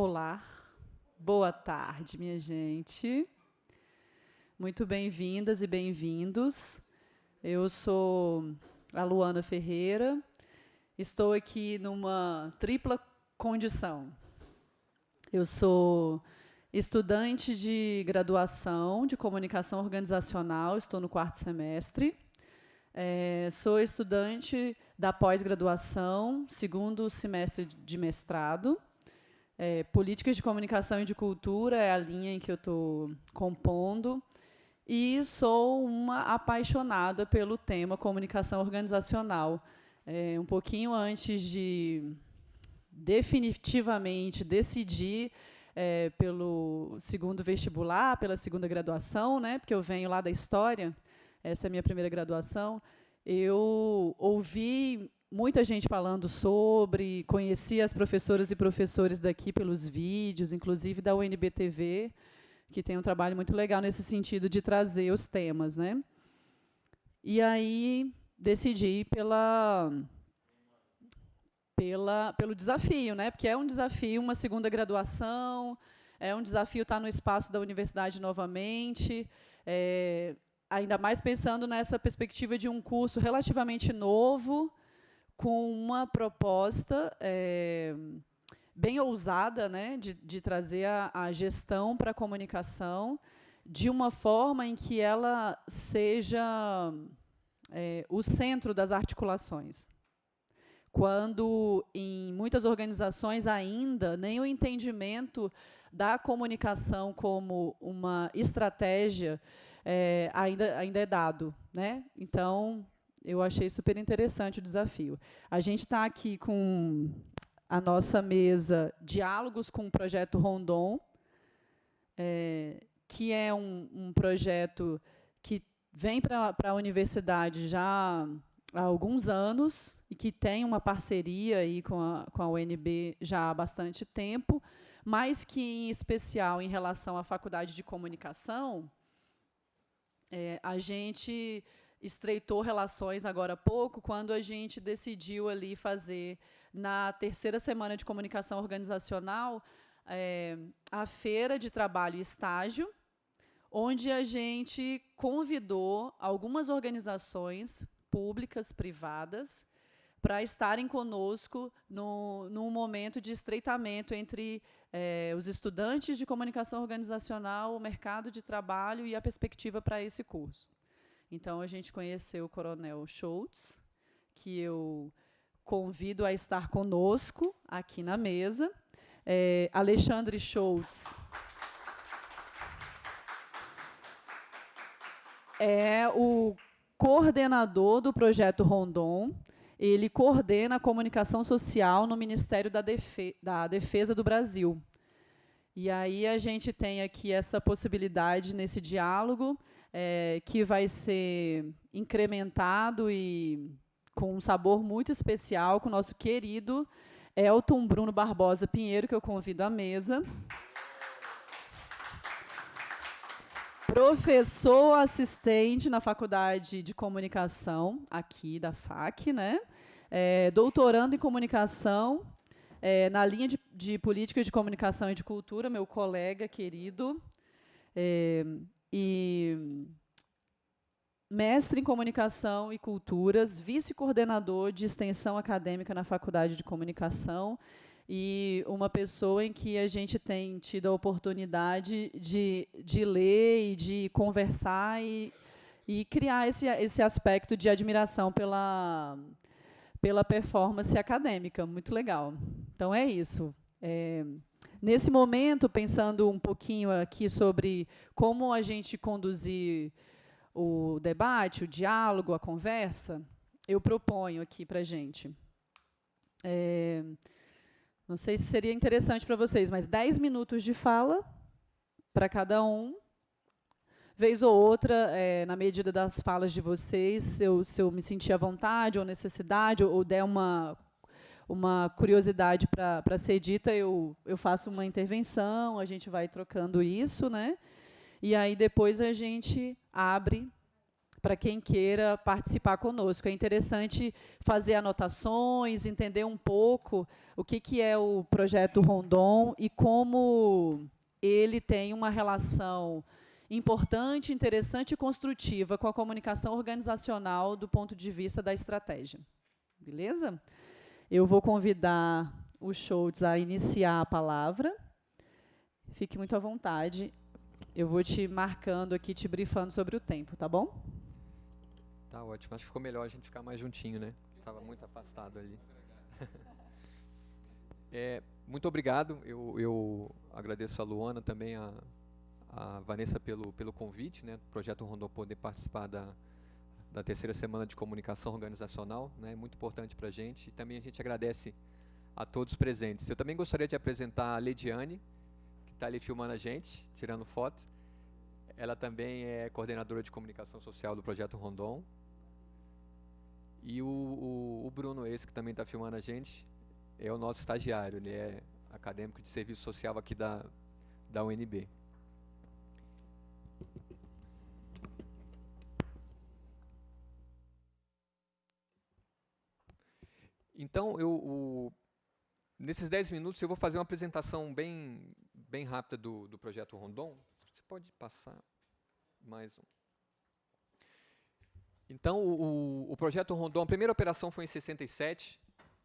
Olá, boa tarde, minha gente. Muito bem-vindas e bem-vindos. Eu sou a Luana Ferreira. Estou aqui numa tripla condição. Eu sou estudante de graduação de comunicação organizacional, estou no 4º semestre. Sou estudante da pós-graduação, 2º semestre de mestrado. Políticas de comunicação e de cultura é a linha em que eu estou compondo. E sou uma apaixonada pelo tema comunicação organizacional. Um pouquinho antes de definitivamente decidir pelo 2º vestibular, pela 2ª graduação, né, porque eu venho lá da história, essa é a minha primeira graduação, eu ouvi muita gente falando sobre, conheci as professoras e professores daqui pelos vídeos, inclusive da UNB-TV, que tem um trabalho muito legal nesse sentido de trazer os temas, né? E aí decidi pelo desafio, né? Porque é um desafio uma 2ª graduação, é um desafio estar no espaço da universidade novamente, ainda mais pensando nessa perspectiva de um curso relativamente novo, com uma proposta bem ousada, né, de trazer a gestão para a comunicação de uma forma em que ela seja o centro das articulações. Quando, em muitas organizações, ainda nem o entendimento da comunicação como uma estratégia ainda é dado, né? Então, eu achei super interessante o desafio. A gente está aqui com a nossa mesa Diálogos com o Projeto Rondon, que é um projeto que vem para a universidade já há alguns anos e que tem uma parceria aí com a UNB já há bastante tempo, mas que, em especial, em relação à Faculdade de Comunicação, a gente estreitou relações agora há pouco, quando a gente decidiu ali fazer, na 3ª semana de comunicação organizacional, a feira de trabalho e estágio, onde a gente convidou algumas organizações públicas, privadas, para estarem conosco num momento de estreitamento entre os estudantes de comunicação organizacional, o mercado de trabalho e a perspectiva para esse curso. Então, a gente conheceu o Coronel Schultz, que eu convido a estar conosco aqui na mesa. Alexandre Schultz é o coordenador do Projeto Rondon. Ele coordena a comunicação social no Ministério da Defesa do Brasil. E aí a gente tem aqui essa possibilidade nesse diálogo, que vai ser incrementado e com um sabor muito especial com o nosso querido Elton Bruno Barbosa Pinheiro, que eu convido à mesa. Professor assistente na Faculdade de Comunicação, aqui da FAC, né? Doutorando em comunicação, na linha de políticas de comunicação e de cultura, meu colega querido, e mestre em comunicação e culturas, vice-coordenador de extensão acadêmica na Faculdade de Comunicação, e uma pessoa em que a gente tem tido a oportunidade de ler e de conversar e criar esse aspecto de admiração pela performance acadêmica. Muito legal. Então, é isso. Nesse momento, pensando um pouquinho aqui sobre como a gente conduzir o debate, o diálogo, a conversa, eu proponho aqui para a gente. Não sei se seria interessante para vocês, mas 10 minutos de fala para cada um. Vez ou outra, na medida das falas de vocês, se eu me sentir à vontade ou necessidade, ou der uma curiosidade para ser dita, eu faço uma intervenção, a gente vai trocando isso, né? E aí depois a gente abre para quem queira participar conosco. É interessante fazer anotações, entender um pouco o que é o projeto Rondon e como ele tem uma relação importante, interessante e construtiva com a comunicação organizacional do ponto de vista da estratégia. Beleza? Eu vou convidar o Schultz a iniciar a palavra. Fique muito à vontade. Eu vou te marcando aqui, te brifando sobre o tempo, tá bom? Tá ótimo. Acho que ficou melhor a gente ficar mais juntinho, né? Estava muito afastado ali. Muito obrigado. Eu agradeço a Luana, também a Vanessa pelo convite, né? Do Projeto Rondon poder participar da terceira semana de comunicação organizacional, né? Muito importante para a gente. E também a gente agradece a todos presentes. Eu também gostaria de apresentar a Lediane, que está ali filmando a gente, tirando foto. Ela também é coordenadora de comunicação social do Projeto Rondon. E o Bruno, esse que também está filmando a gente, é o nosso estagiário. Ele é acadêmico de serviço social aqui da UNB. Então, nesses 10 minutos, eu vou fazer uma apresentação bem rápida do Projeto Rondon. Você pode passar mais um. Então, o Projeto Rondon, a primeira operação foi em 67,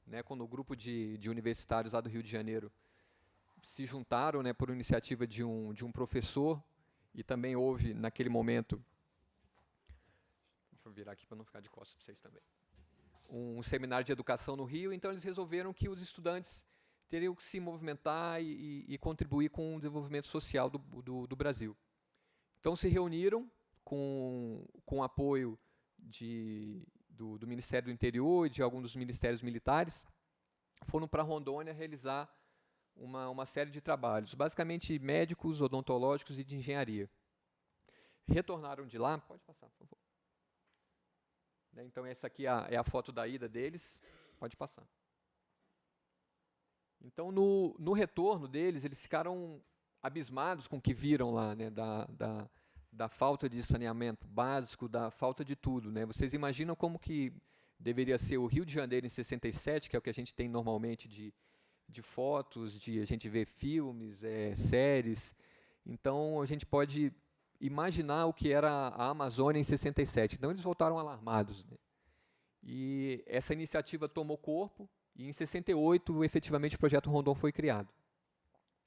né, quando o grupo de universitários lá do Rio de Janeiro se juntaram, né, por iniciativa de um professor, e também houve, naquele momento, deixa eu virar aqui para não ficar de costas para vocês também, um seminário de educação no Rio. Então eles resolveram que os estudantes teriam que se movimentar e contribuir com o desenvolvimento social do Brasil. Então se reuniram com apoio do Ministério do Interior e de alguns dos ministérios militares, foram para Rondônia realizar uma série de trabalhos, basicamente médicos, odontológicos e de engenharia. Retornaram de lá, pode passar, por favor. Então essa aqui é a foto da ida deles, pode passar. Então no retorno deles, eles ficaram abismados com o que viram lá, né, da falta de saneamento básico, da falta de tudo, né? Vocês imaginam como que deveria ser o Rio de Janeiro em 67, que é o que a gente tem normalmente de fotos, de a gente ver filmes, séries. Então a gente pode imaginar o que era a Amazônia em 67. Então eles voltaram alarmados, né? E essa iniciativa tomou corpo, e em 68, efetivamente, o Projeto Rondon foi criado.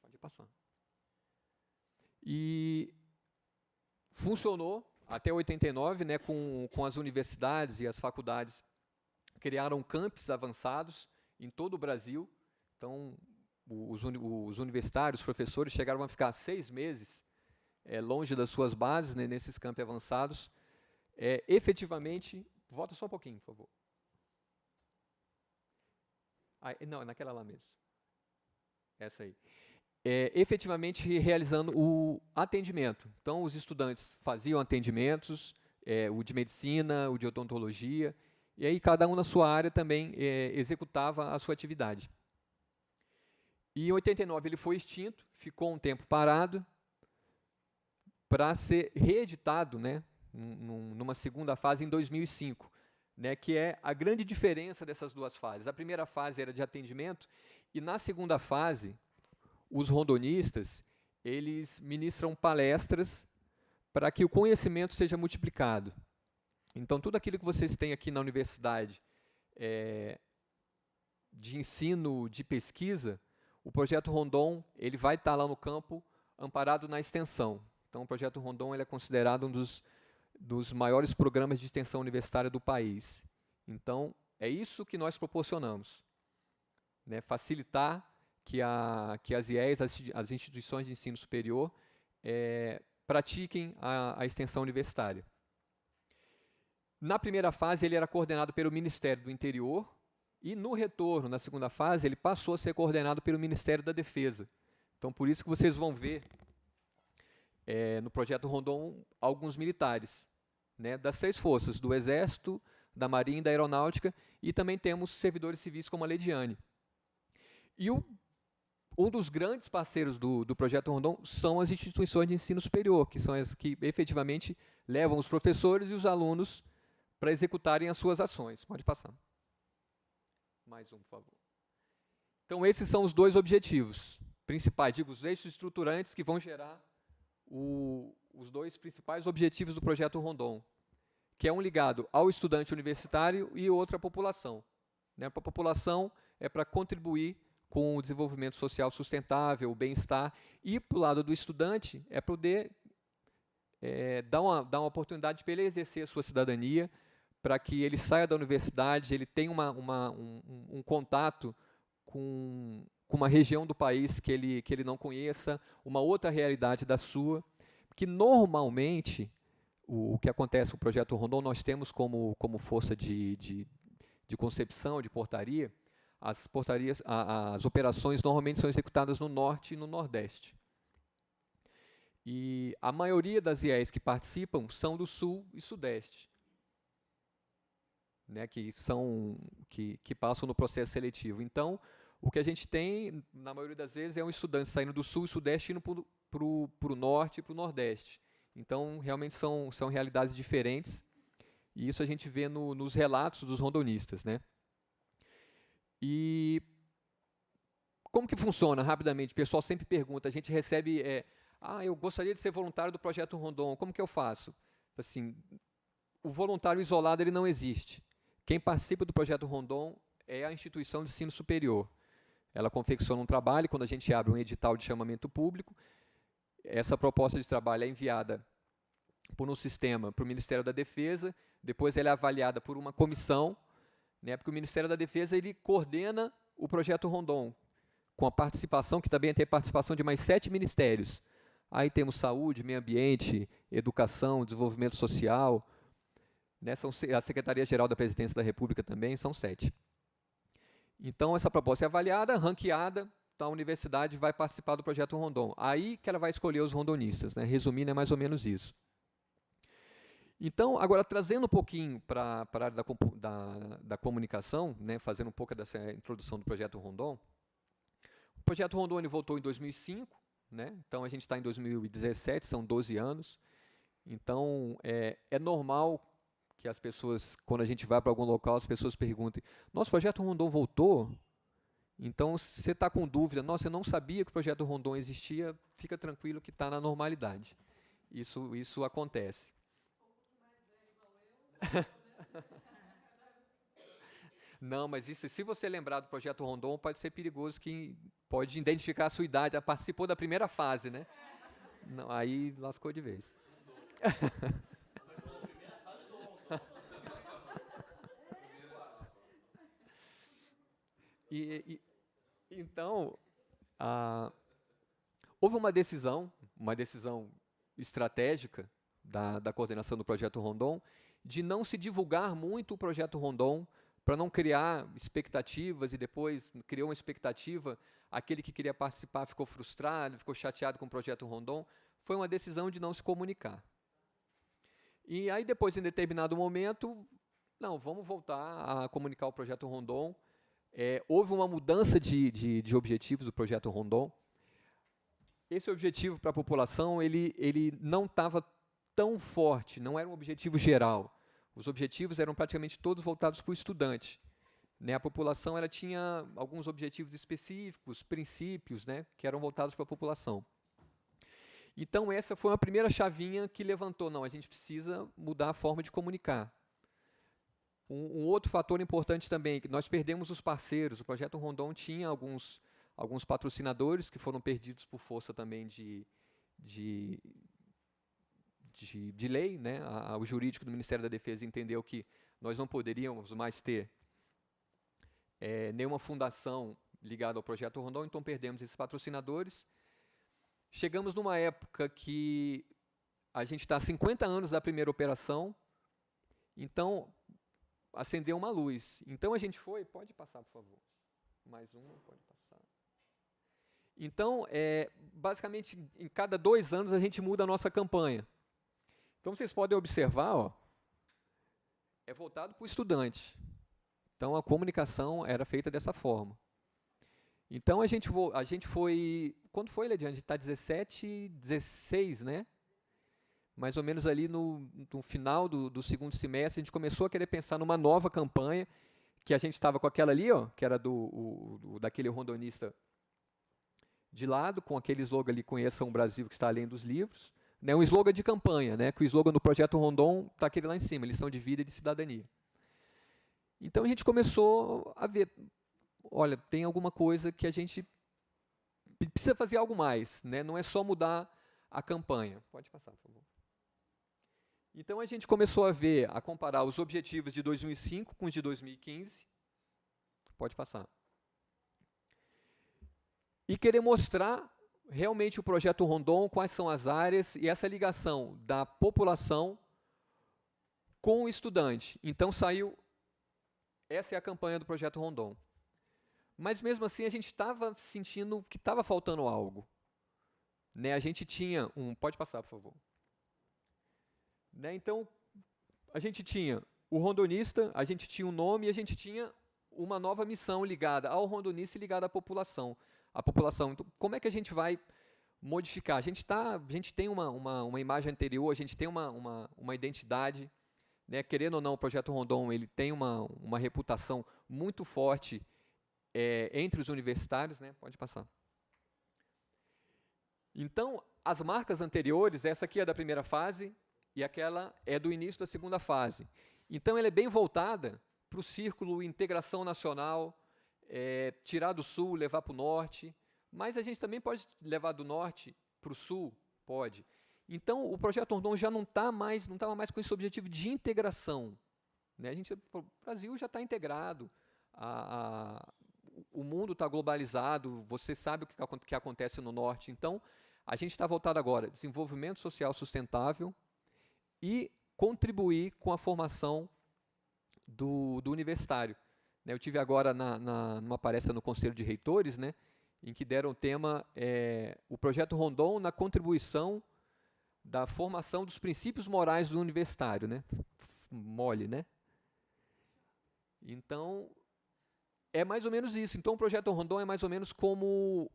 Pode passar. E funcionou até 89, né, com as universidades e as faculdades criaram campos avançados em todo o Brasil. Então, os universitários, os professores chegaram a ficar 6 meses longe das suas bases, né, nesses campos avançados. Efetivamente, volta só um pouquinho, por favor. Não, é naquela lá mesmo. Essa aí. Efetivamente realizando o atendimento. Então, os estudantes faziam atendimentos, o de medicina, o de odontologia, e aí cada um na sua área também executava a sua atividade. E em 89 ele foi extinto, ficou um tempo parado, para ser reeditado, né, numa segunda fase em 2005, né, que é a grande diferença dessas duas fases. A primeira fase era de atendimento, e na segunda fase, os rondonistas, eles ministram palestras para que o conhecimento seja multiplicado. Então, tudo aquilo que vocês têm aqui na universidade, de ensino, de pesquisa, o Projeto Rondon ele vai estar lá no campo, amparado na extensão. Então, o Projeto Rondon ele é considerado um dos maiores programas de extensão universitária do país. Então, é isso que nós proporcionamos, né? Facilitar que as IES, as instituições de ensino superior, pratiquem a extensão universitária. Na primeira fase, ele era coordenado pelo Ministério do Interior, e no retorno, na segunda fase, ele passou a ser coordenado pelo Ministério da Defesa. Então, por isso que vocês vão ver no Projeto Rondon alguns militares, né, das 3 forças, do Exército, da Marinha e da Aeronáutica, e também temos servidores civis como a Lediane. E Um dos grandes parceiros do Projeto Rondon são as instituições de ensino superior, que são as que efetivamente levam os professores e os alunos para executarem as suas ações. Pode passar. Mais um, por favor. Então, esses são os dois objetivos principais, digo, os eixos estruturantes que vão gerar os dois principais objetivos do Projeto Rondon, que é um ligado ao estudante universitário e outro à população. Né? Para a população é para contribuir com o desenvolvimento social sustentável, o bem-estar, e para o lado do estudante é poder dar uma oportunidade para ele exercer a sua cidadania, para que ele saia da universidade, ele tenha um contato com uma região do país que ele não conheça, uma outra realidade da sua, que normalmente o que acontece no Projeto Rondon, nós temos como força de concepção, de portaria, as operações normalmente são executadas no Norte e no Nordeste. E a maioria das IEs que participam são do Sul e Sudeste, né, que passam no processo seletivo. Então, o que a gente tem, na maioria das vezes, é um estudante saindo do Sul e Sudeste indo para o Norte e para o Nordeste. Então, realmente são realidades diferentes, e isso a gente vê nos relatos dos rondonistas, né? E como que funciona, rapidamente? O pessoal sempre pergunta, a gente recebe, eu gostaria de ser voluntário do Projeto Rondon, como que eu faço? Assim, o voluntário isolado ele não existe. Quem participa do Projeto Rondon é a instituição de ensino superior. Ela confecciona um trabalho, quando a gente abre um edital de chamamento público, essa proposta de trabalho é enviada por um sistema para o Ministério da Defesa, depois ela é avaliada por uma comissão, né, porque o Ministério da Defesa ele coordena o Projeto Rondon, com a participação, que também tem participação de mais 7 ministérios. Aí temos saúde, meio ambiente, educação, desenvolvimento social, né, a Secretaria-Geral da Presidência da República também, são 7. Então, essa proposta é avaliada, ranqueada, então a universidade vai participar do Projeto Rondon. Aí que ela vai escolher os rondonistas, né? Resumindo, é mais ou menos isso. Então, agora, trazendo um pouquinho para a área da comunicação, né, fazendo um pouco dessa introdução do Projeto Rondon. O Projeto Rondon ele voltou em 2005, né? Então a gente está em 2017, são 12 anos. Então, é normal que as pessoas, quando a gente vai para algum local, as pessoas perguntem, nosso Projeto Rondon voltou? Então, se você está com dúvida, nossa, eu não sabia que o Projeto Rondon existia, fica tranquilo que está na normalidade. Isso acontece. Não, mas isso, se você lembrar do Projeto Rondon, pode ser perigoso, que pode identificar a sua idade, participou da primeira fase, né? Não, aí lascou de vez. Então, houve uma decisão estratégica da coordenação do Projeto Rondon, de não se divulgar muito o Projeto Rondon, para não criar expectativas, e depois criou uma expectativa, aquele que queria participar ficou frustrado, ficou chateado com o Projeto Rondon. Foi uma decisão de não se comunicar. E aí depois, em determinado momento, não, vamos voltar a comunicar o Projeto Rondon. Houve uma mudança de objetivos do Projeto Rondon. Esse objetivo para a população, ele não estava tão forte, não era um objetivo geral. Os objetivos eram praticamente todos voltados para o estudante, né? A população ela tinha alguns objetivos específicos, princípios, né, que eram voltados para a população. Então, essa foi uma primeira chavinha que levantou, não, a gente precisa mudar a forma de comunicar. Um outro fator importante também, que nós perdemos os parceiros. O Projeto Rondon tinha alguns patrocinadores que foram perdidos por força também de lei, né? O jurídico do Ministério da Defesa entendeu que nós não poderíamos mais ter nenhuma fundação ligada ao Projeto Rondon, então perdemos esses patrocinadores. Chegamos numa época que a gente está há 50 anos da primeira operação, então acendeu uma luz. Então a gente foi, pode passar, por favor. Mais uma, pode passar. Então, basicamente, em cada 2 anos a gente muda a nossa campanha. Então, vocês podem observar, é voltado para o estudante. Então, a comunicação era feita dessa forma. Então, a gente foi... Quando foi, Lediane? A gente está 17, 16, né? Mais ou menos ali no final do segundo semestre, a gente começou a querer pensar numa nova campanha, que a gente estava com aquela ali, ó, que era daquele rondonista de lado, com aquele slogan ali, Conheçam o Brasil, que está além dos livros, né, um slogan de campanha, né, que o slogan do Projeto Rondon está aquele lá em cima, lição de vida e de cidadania. Então a gente começou a ver, olha, tem alguma coisa que a gente precisa fazer algo mais, né, não é só mudar a campanha. Pode passar, por favor. Então a gente começou a comparar os objetivos de 2005 com os de 2015. Pode passar. E querer mostrar realmente o Projeto Rondon, quais são as áreas e essa ligação da população com o estudante. Então saiu, essa é a campanha do Projeto Rondon. Mas mesmo assim a gente estava sentindo que estava faltando algo. Né, a gente tinha pode passar, por favor. Né, então, a gente tinha o rondonista, a gente tinha um nome e a gente tinha uma nova missão ligada ao rondonista e ligada à população. Então, como é que a gente vai modificar? A gente tem uma imagem anterior, a gente tem uma identidade, né? Querendo ou não, o Projeto Rondon ele tem uma reputação muito forte entre os universitários, né? Pode passar. Então, as marcas anteriores, essa aqui é da primeira fase e aquela é do início da segunda fase. Então, ela é bem voltada para o círculo integração nacional, tirar do sul, levar para o norte, mas a gente também pode levar do norte para o sul, pode. Então, o Projeto Rondon já não estava mais com esse objetivo de integração. Né? O Brasil já está integrado, o mundo está globalizado, você sabe o que acontece no norte. Então, a gente está voltado agora, desenvolvimento social sustentável e contribuir com a formação do universitário. Né, eu tive agora numa palestra no Conselho de Reitores, né, em que deram o tema o Projeto Rondon na contribuição da formação dos princípios morais do universitário. Né? Mole, né? Então, é mais ou menos isso. Então, o Projeto Rondon é mais ou menos como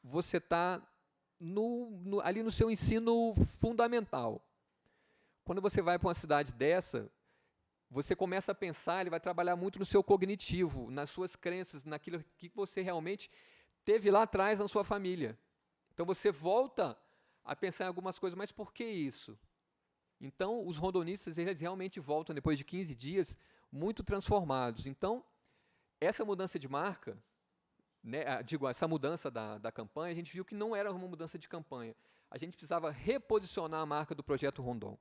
você está ali no seu ensino fundamental. Quando você vai para uma cidade dessa, você começa a pensar, ele vai trabalhar muito no seu cognitivo, nas suas crenças, naquilo que você realmente teve lá atrás na sua família. Então, você volta a pensar em algumas coisas, mas por que isso? Então, os rondonistas, eles realmente voltam, depois de 15 dias, muito transformados. Então, essa mudança de marca, né, essa mudança da campanha, a gente viu que não era uma mudança de campanha. A gente precisava reposicionar a marca do Projeto Rondon.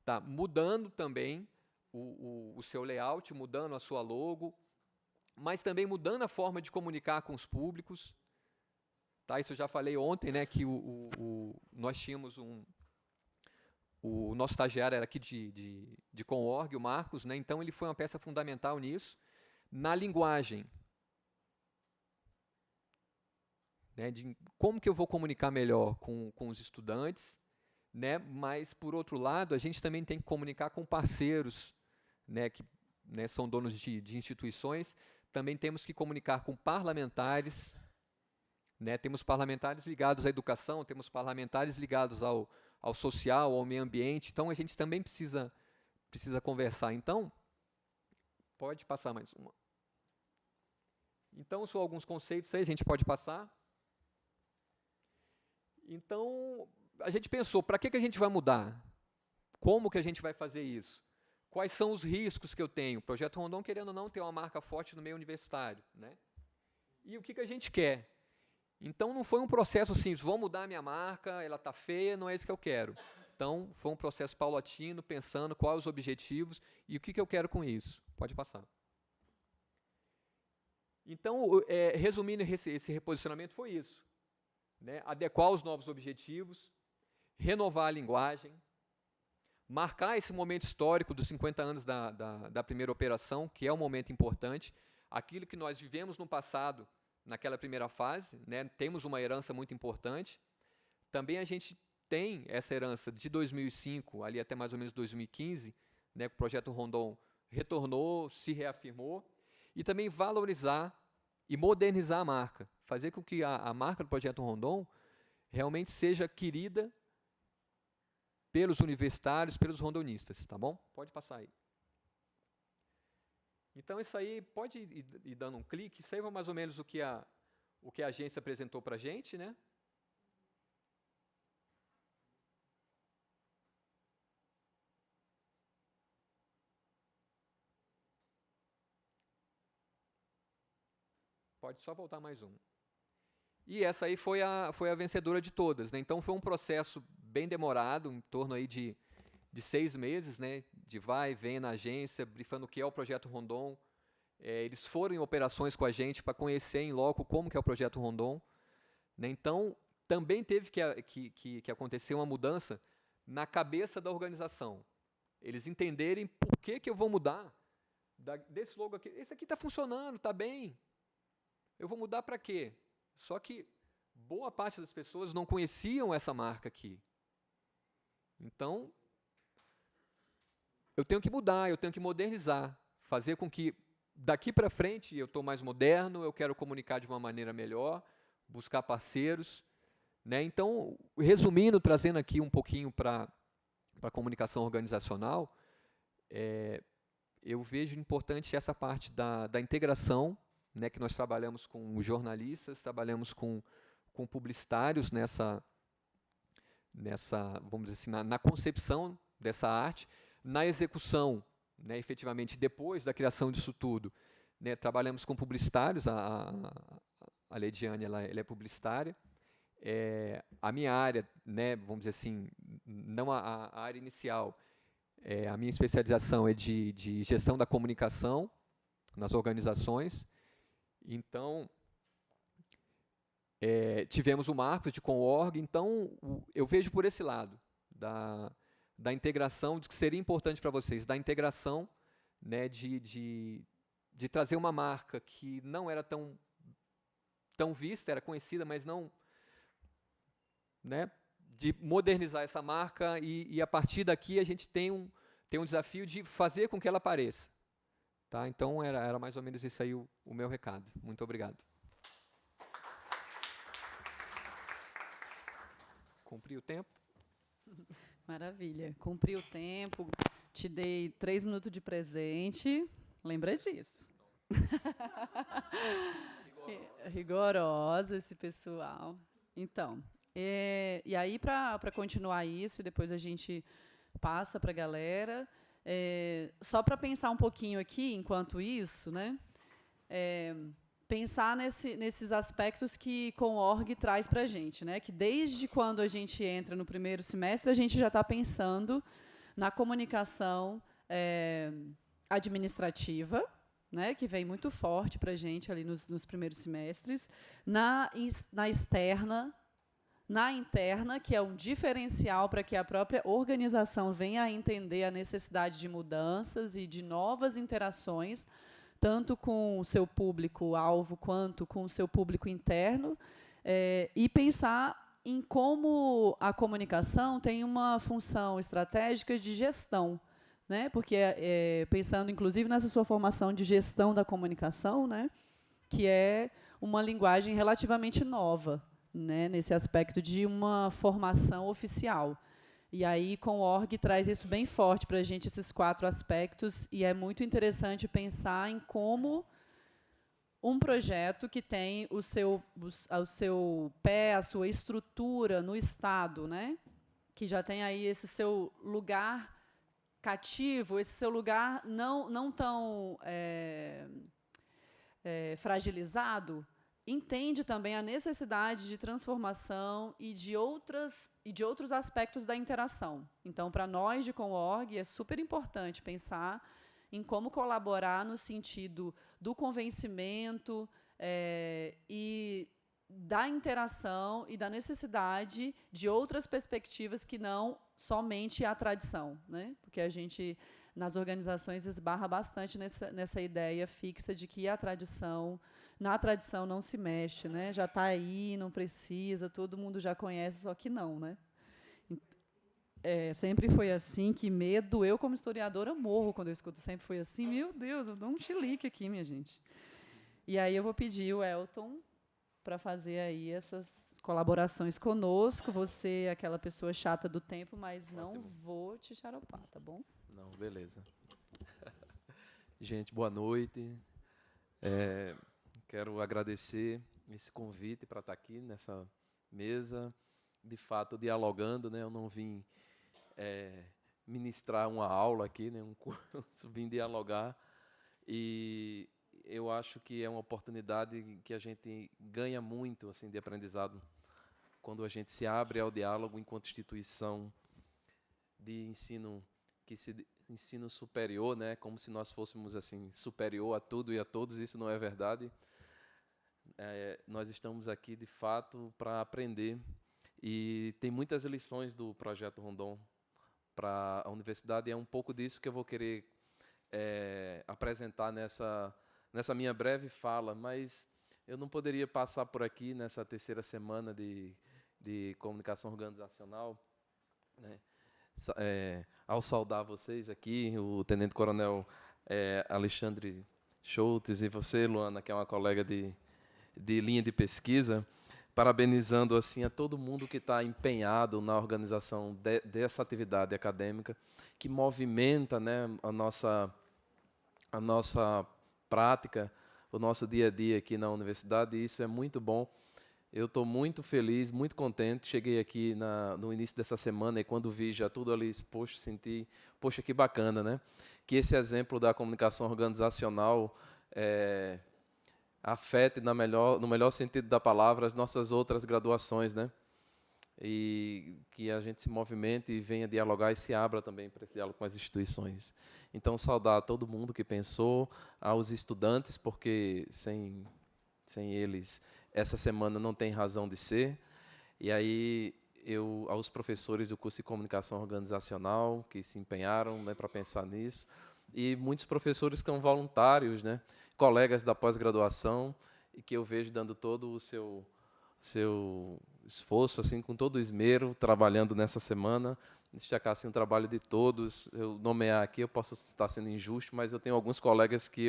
Tá, mudando também o seu layout, mudando a sua logo, mas também mudando a forma de comunicar com os públicos. Tá, isso eu já falei ontem, né, que nós tínhamos o nosso estagiário era aqui de Comorg, o Marcos, né, então ele foi uma peça fundamental nisso. Na linguagem, né, de como que eu vou comunicar melhor com os estudantes, né, mas, por outro lado, a gente também tem que comunicar com parceiros, né, que são donos de instituições, também temos que comunicar com parlamentares, né, temos parlamentares ligados à educação, temos parlamentares ligados ao social, ao meio ambiente, então a gente também precisa conversar. Então, pode passar mais uma. Então, são alguns conceitos aí, a gente pode passar. Então, a gente pensou, para que a gente vai mudar? Como que a gente vai fazer isso? Quais são os riscos que eu tenho? O Projeto Rondon, querendo ou não, tem uma marca forte no meio universitário. Né? E o que a gente quer? Então, não foi um processo simples, vou mudar a minha marca, ela está feia, não é isso que eu quero. Então, foi um processo paulatino, pensando quais os objetivos e o que eu quero com isso. Pode passar. Então, resumindo esse reposicionamento, foi isso. Né? Adequar os novos objetivos, renovar a linguagem, marcar esse momento histórico dos 50 anos da primeira operação, que é um momento importante, aquilo que nós vivemos no passado, naquela primeira fase, né, temos uma herança muito importante. Também a gente tem essa herança de 2005, ali até mais ou menos 2015, né, que o Projeto Rondon retornou, se reafirmou, e também valorizar e modernizar a marca, fazer com que a marca do Projeto Rondon realmente seja querida pelos universitários, pelos rondonistas, tá bom? Pode passar aí. Então, isso aí, pode ir dando um clique, isso aí é mais ou menos o que a agência apresentou para a gente, né? Pode só voltar mais um. E essa aí foi a vencedora de todas, né? Então, foi um processo bem demorado, em torno aí de 6 meses, né? De vai e vem na agência, brifando o que é o Projeto Rondon. Eles foram em operações com a gente para conhecer em loco como que é o Projeto Rondon, né? Então, também teve que acontecer uma mudança na cabeça da organização. Eles entenderem por que eu vou mudar desse logo aqui. Esse aqui está funcionando, está bem. Eu vou mudar para quê? Só que boa parte das pessoas não conheciam essa marca aqui. Então, eu tenho que mudar, eu tenho que modernizar, fazer com que daqui para frente eu estou mais moderno, eu quero comunicar de uma maneira melhor, buscar parceiros, né? Então, resumindo, trazendo aqui um pouquinho para a comunicação organizacional, eu vejo importante essa parte da integração, né, que nós trabalhamos com jornalistas, trabalhamos com publicitários vamos dizer assim, na concepção dessa arte, na execução, né, efetivamente, depois da criação disso tudo, né, trabalhamos com publicitários, a Leidiane ela é publicitária, a minha área, né, vamos dizer assim, não a área inicial, a minha especialização é de gestão da comunicação nas organizações. Então, tivemos o Marcos de Com.org, então eu vejo por esse lado, da integração, de que seria importante para vocês, da integração, né, de trazer uma marca que não era tão vista, era conhecida, mas não, né, de modernizar essa marca e a partir daqui a gente tem um desafio de fazer com que ela apareça. Tá? Então, era mais ou menos isso aí o meu recado. Muito obrigado. Cumpri o tempo? Maravilha. Cumpri o tempo, te dei 3 minutos de presente. Lembra disso. Rigoroso esse pessoal. Então, e aí, para continuar isso, depois a gente passa para a galera. Só para pensar um pouquinho aqui, enquanto isso, né? Pensar nesses aspectos que Com.org traz para a gente, né? Que desde quando a gente entra no primeiro semestre, a gente já está pensando na comunicação administrativa, né? Que vem muito forte para a gente ali nos primeiros semestres, na externa, na interna, que é um diferencial para que a própria organização venha a entender a necessidade de mudanças e de novas interações, tanto com o seu público-alvo quanto com o seu público interno, e pensar em como a comunicação tem uma função estratégica de gestão, né? Porque, pensando, inclusive, nessa sua formação de gestão da comunicação, né? Que é uma linguagem relativamente nova, né, nesse aspecto de uma formação oficial. E aí, Com.org traz isso bem forte para a gente, esses 4 aspectos, e é muito interessante pensar em como um projeto que tem o seu pé, a sua estrutura no Estado, né, que já tem aí esse seu lugar cativo, esse seu lugar não tão fragilizado, entende também a necessidade de transformação e de outros aspectos da interação. Então, para nós de Com.org, é super importante pensar em como colaborar no sentido do convencimento e da interação e da necessidade de outras perspectivas que não somente a tradição, né? Porque a gente, nas organizações, esbarra bastante nessa ideia fixa de que na tradição não se mexe, né? Já está aí, não precisa, todo mundo já conhece, só que não, né? Sempre foi assim, que medo. Eu, como historiadora, morro quando eu escuto sempre foi assim. Meu Deus, eu dou um chilique aqui, minha gente. E aí eu vou pedir o Elton para fazer aí essas colaborações conosco. Você é aquela pessoa chata do tempo, mas não vou te xaropar, tá bom? Não, beleza. Gente, boa noite. Quero agradecer esse convite para estar aqui nessa mesa, de fato, dialogando, né? Eu não vim ministrar uma aula aqui, né? Um curso, vim dialogar. E eu acho que é uma oportunidade que a gente ganha muito assim, de aprendizado quando a gente se abre ao diálogo enquanto instituição de ensino, ensino superior, né? Como se nós fôssemos assim superior a tudo e a todos. Isso não é verdade. Nós estamos aqui, de fato, para aprender. E tem muitas lições do Projeto Rondon para a universidade, e é um pouco disso que eu vou querer apresentar nessa minha breve fala, mas eu não poderia passar por aqui nessa terceira semana de comunicação organizacional, né, ao saudar vocês aqui, o Tenente-Coronel Alexandre Schultz e você, Luana, que é uma colega de linha de pesquisa, parabenizando assim a todo mundo que está empenhado na organização dessa atividade acadêmica, que movimenta, né, a nossa prática, o nosso dia a dia aqui na universidade, e isso é muito bom. Eu estou muito feliz, muito contente. Cheguei aqui no início dessa semana e quando vi já tudo ali exposto, senti, poxa, que bacana, né? Que esse exemplo da comunicação organizacional afete no melhor sentido da palavra as nossas outras graduações, né? E que a gente se movimente e venha dialogar e se abra também para esse diálogo com as instituições. Então, saudar a todo mundo que pensou, aos estudantes, porque sem eles essa semana não tem razão de ser, e aí aos professores do curso de Comunicação Organizacional, que se empenharam, né, para pensar nisso, e muitos professores que são voluntários, né, colegas da pós-graduação, e que eu vejo dando todo o seu esforço, assim, com todo o esmero, trabalhando nessa semana. Destacar assim, o trabalho de todos. Eu nomear aqui, eu posso estar sendo injusto, mas eu tenho alguns colegas que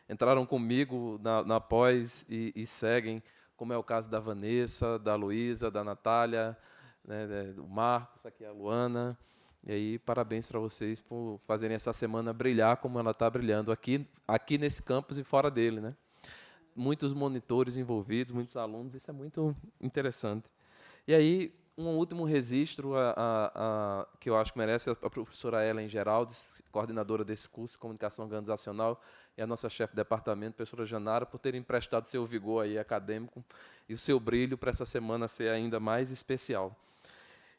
entraram comigo na pós e seguem, como é o caso da Vanessa, da Luísa, da Natália, né, do Marcos, aqui a Luana. E aí, parabéns para vocês por fazerem essa semana brilhar como ela está brilhando aqui nesse campus e fora dele, né? Muitos monitores envolvidos, muitos alunos, isso é muito interessante. E aí, um último registro que eu acho que merece a professora Ellen Geraldes, coordenadora desse curso de Comunicação Organizacional, e a nossa chefe de departamento, a professora Janara, por terem emprestado seu vigor aí acadêmico e o seu brilho para essa semana ser ainda mais especial.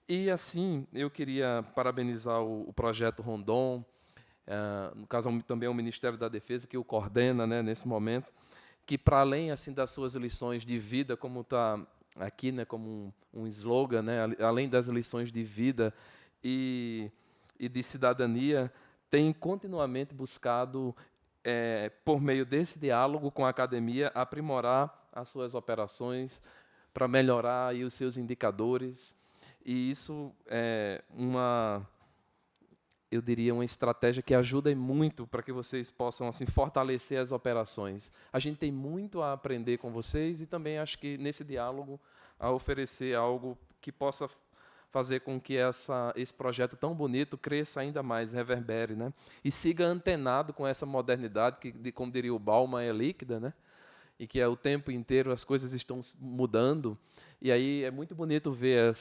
E, assim, eu queria parabenizar o Projeto Rondon, no caso também o Ministério da Defesa, que o coordena, né, nesse momento, que, para além assim, das suas lições de vida, como está aqui, né, como um slogan, né, além das lições de vida e de cidadania, tem continuamente buscado, por meio desse diálogo com a academia, aprimorar as suas operações para melhorar aí os seus indicadores. E isso é eu diria, uma estratégia que ajuda muito para que vocês possam assim, fortalecer as operações. A gente tem muito a aprender com vocês e também acho que, nesse diálogo, a oferecer algo que possa fazer com que esse projeto tão bonito cresça ainda mais, reverbere, né? E siga antenado com essa modernidade, que, como diria o Bauman, é líquida, né? E que o tempo inteiro as coisas estão mudando. E aí é muito bonito ver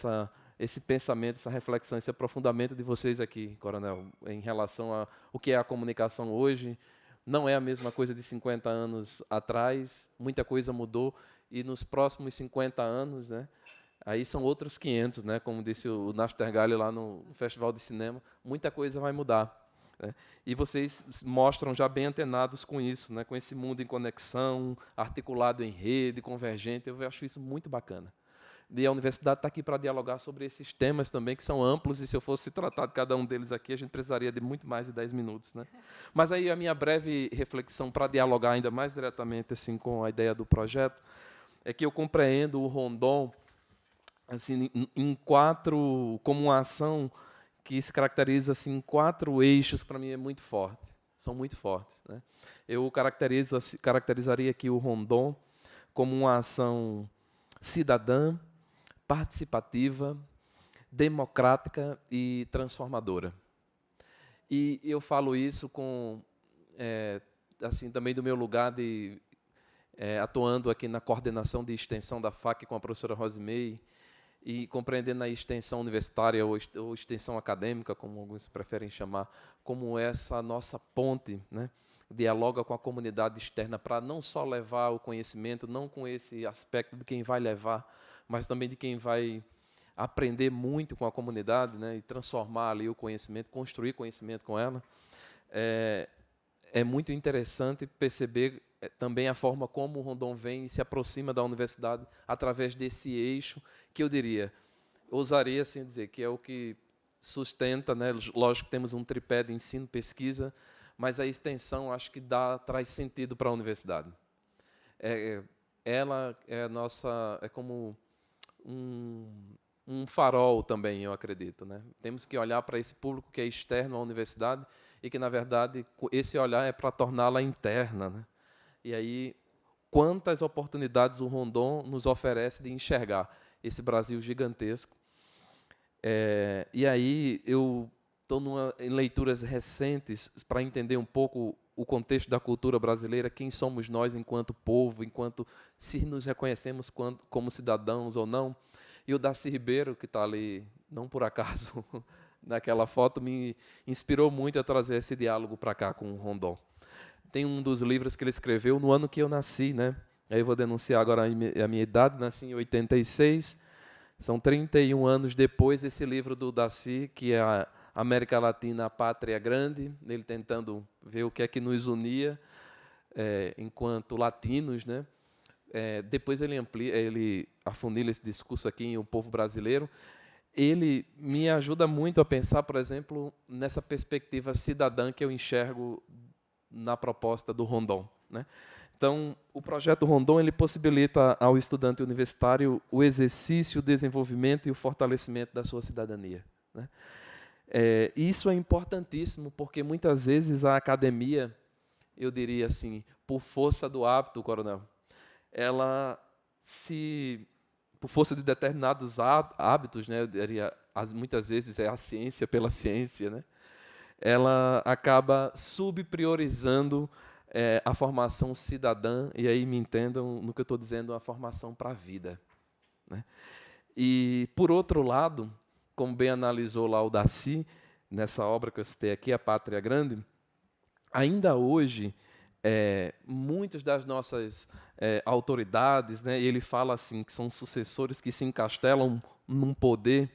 esse pensamento, essa reflexão, esse aprofundamento de vocês aqui, Coronel, em relação ao que é a comunicação hoje. Não é a mesma coisa de 50 anos atrás, muita coisa mudou, e nos próximos 50 anos, né, aí são outros 500, né, como disse o Nastergalli lá no Festival de Cinema, muita coisa vai mudar. Né, e vocês mostram já bem antenados com isso, né, com esse mundo em conexão, articulado em rede, convergente. Eu acho isso muito bacana. E a universidade está aqui para dialogar sobre esses temas também, que são amplos, e se eu fosse tratar de cada um deles aqui, a gente precisaria de muito mais de 10 minutos. Né? Mas aí a minha breve reflexão para dialogar ainda mais diretamente assim, com a ideia do projeto é que eu compreendo o Rondon assim, como uma ação que se caracteriza assim, em 4 eixos, que para mim é muito forte. são muito fortes, né? Eu caracterizaria aqui o Rondon como uma ação cidadã, participativa, democrática e transformadora. E eu falo isso com, assim, também do meu lugar de atuando aqui na coordenação de extensão da FAC com a professora Rosemary e compreendendo a extensão universitária ou extensão acadêmica, como alguns preferem chamar, como essa nossa ponte, né? Dialoga com a comunidade externa para não só levar o conhecimento, não com esse aspecto de quem vai levar, mas também de quem vai aprender muito com a comunidade, né? E transformar ali o conhecimento, construir conhecimento com ela. É muito interessante perceber também a forma como o Rondon vem e se aproxima da universidade através desse eixo, que eu diria, ousaria assim dizer, que é o que sustenta, né? Lógico que temos um tripé de ensino, pesquisa, mas a extensão acho que traz sentido para a universidade. Ela é como um farol também, eu acredito, né? Temos que olhar para esse público que é externo à universidade e que, na verdade, esse olhar é para torná-la interna, né? E aí, quantas oportunidades o Rondon nos oferece de enxergar esse Brasil gigantesco. E aí, eu estou em leituras recentes para entender um pouco o contexto da cultura brasileira, quem somos nós enquanto povo, enquanto se nos reconhecemos como cidadãos ou não. E o Darcy Ribeiro, que está ali, não por acaso, naquela foto, me inspirou muito a trazer esse diálogo para cá com o Rondon. Tem um dos livros que ele escreveu no ano que eu nasci, né? Aí eu vou denunciar agora a minha idade, nasci em 86, são 31 anos depois desse livro do Darcy, que é a América Latina, a Pátria Grande, ele tentando ver o que é que nos unia enquanto latinos, né? Depois ele afunila esse discurso aqui em O Povo Brasileiro. Ele me ajuda muito a pensar, por exemplo, nessa perspectiva cidadã que eu enxergo na proposta do Rondon, né? Então, o projeto Rondon ele possibilita ao estudante universitário o exercício, o desenvolvimento e o fortalecimento da sua cidadania, né? Isso é importantíssimo, porque muitas vezes a academia, eu diria assim, por força do hábito, coronel, ela por força de determinados hábitos, né, eu diria, muitas vezes é a ciência pela ciência, né, ela acaba subpriorizando a formação cidadã, e aí me entendam no que eu estou dizendo, a formação para a vida, né. E, por outro lado, como bem analisou lá o Darcy, nessa obra que eu citei aqui, A Pátria Grande, ainda hoje, muitas das nossas autoridades, né, ele fala assim, que são sucessores que se encastelam num poder,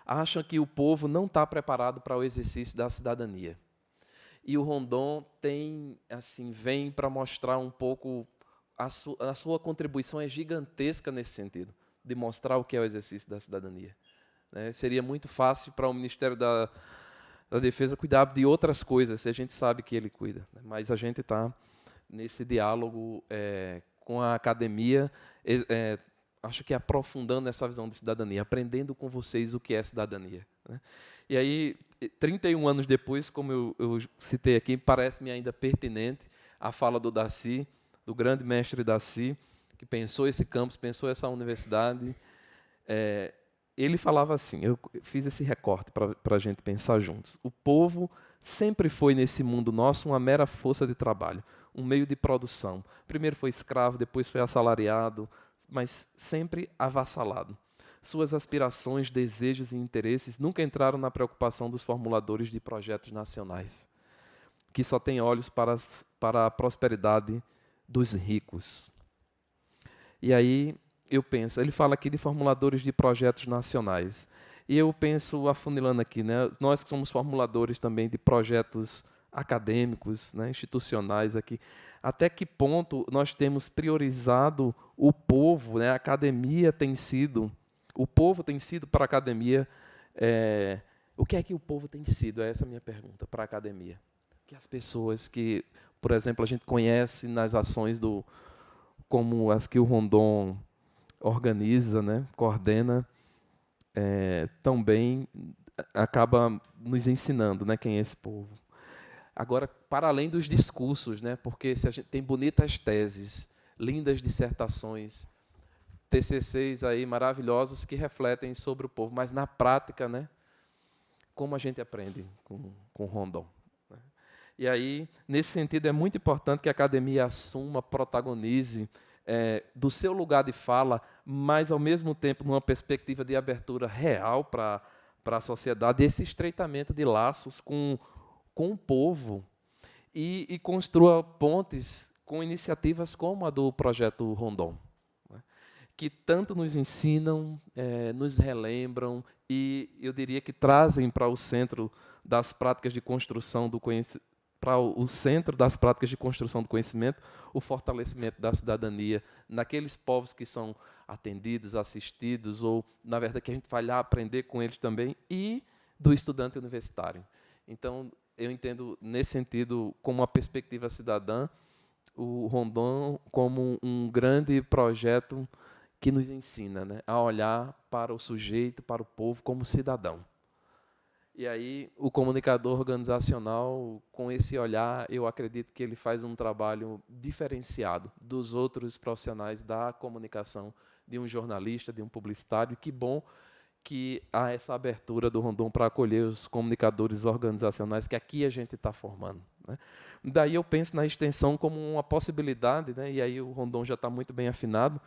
acham que o povo não está preparado para o exercício da cidadania. E o Rondon vem para mostrar um pouco, a sua contribuição é gigantesca nesse sentido, de mostrar o que é o exercício da cidadania. Seria muito fácil para o Ministério da Defesa cuidar de outras coisas, se a gente sabe que ele cuida, né? Mas a gente está nesse diálogo com a academia, acho que aprofundando essa visão de cidadania, aprendendo com vocês o que é cidadania, né? E aí, 31 anos depois, como eu citei aqui, parece-me ainda pertinente a fala do Darcy, do grande mestre Darcy, que pensou esse campus, pensou essa universidade. Ele falava assim, eu fiz esse recorte para a gente pensar juntos. O povo sempre foi, nesse mundo nosso, uma mera força de trabalho, um meio de produção. Primeiro foi escravo, depois foi assalariado, mas sempre avassalado. Suas aspirações, desejos e interesses nunca entraram na preocupação dos formuladores de projetos nacionais, que só têm olhos para a prosperidade dos ricos. E aí eu penso, ele fala aqui de formuladores de projetos nacionais, e eu penso, afunilando aqui, né, nós que somos formuladores também de projetos acadêmicos, né, institucionais aqui, até que ponto nós temos priorizado o povo, né, a academia tem sido... O povo tem sido para a academia, o que é que o povo tem sido? Essa é a minha pergunta para a academia. Que as pessoas que, por exemplo, a gente conhece nas ações como as que o Rondon organiza, né, coordena, também acaba nos ensinando, né, quem é esse povo. Agora, para além dos discursos, né, porque se a gente tem bonitas teses, lindas dissertações, TCCs aí maravilhosos que refletem sobre o povo, mas na prática, né, como a gente aprende com Rondon? Né? E aí, nesse sentido, é muito importante que a academia assuma, protagonize do seu lugar de fala, mas, ao mesmo tempo, numa perspectiva de abertura real para a sociedade, esse estreitamento de laços com o povo e construa pontes com iniciativas como a do Projeto Rondon, né, que tanto nos ensinam, nos relembram e, eu diria, que trazem para o centro das práticas de construção do conhecimento, para o centro das práticas de construção do conhecimento, o fortalecimento da cidadania naqueles povos que são atendidos, assistidos, ou, na verdade, que a gente vai lá aprender com eles também, e do estudante universitário. Então, eu entendo, nesse sentido, como uma perspectiva cidadã, o Rondon como um grande projeto que nos ensina, né, a olhar para o sujeito, para o povo, como cidadão. E aí, o comunicador organizacional, com esse olhar, eu acredito que ele faz um trabalho diferenciado dos outros profissionais da comunicação, de um jornalista, de um publicitário. Que bom que há essa abertura do Rondon para acolher os comunicadores organizacionais que aqui a gente está formando, né? Daí eu penso na extensão como uma possibilidade, né? E aí o Rondon já está muito bem afinado,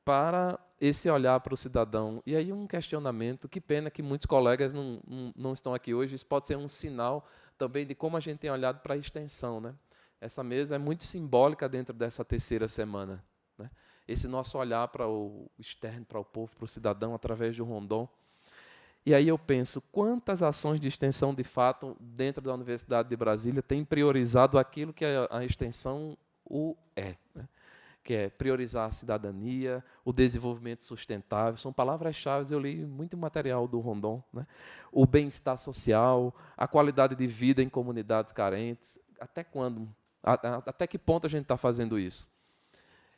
para esse olhar para o cidadão. E aí um questionamento, que pena que muitos colegas não estão aqui hoje, isso pode ser um sinal também de como a gente tem olhado para a extensão, né? Essa mesa é muito simbólica dentro dessa terceira semana, né? Esse nosso olhar para o externo, para o povo, para o cidadão, através do Rondon. E aí eu penso, quantas ações de extensão, de fato, dentro da Universidade de Brasília, têm priorizado aquilo que a extensão né? Que é priorizar a cidadania, o desenvolvimento sustentável. São palavras-chave, eu li muito material do Rondon, né? O bem-estar social, a qualidade de vida em comunidades carentes. Até quando? Até que ponto a gente está fazendo isso?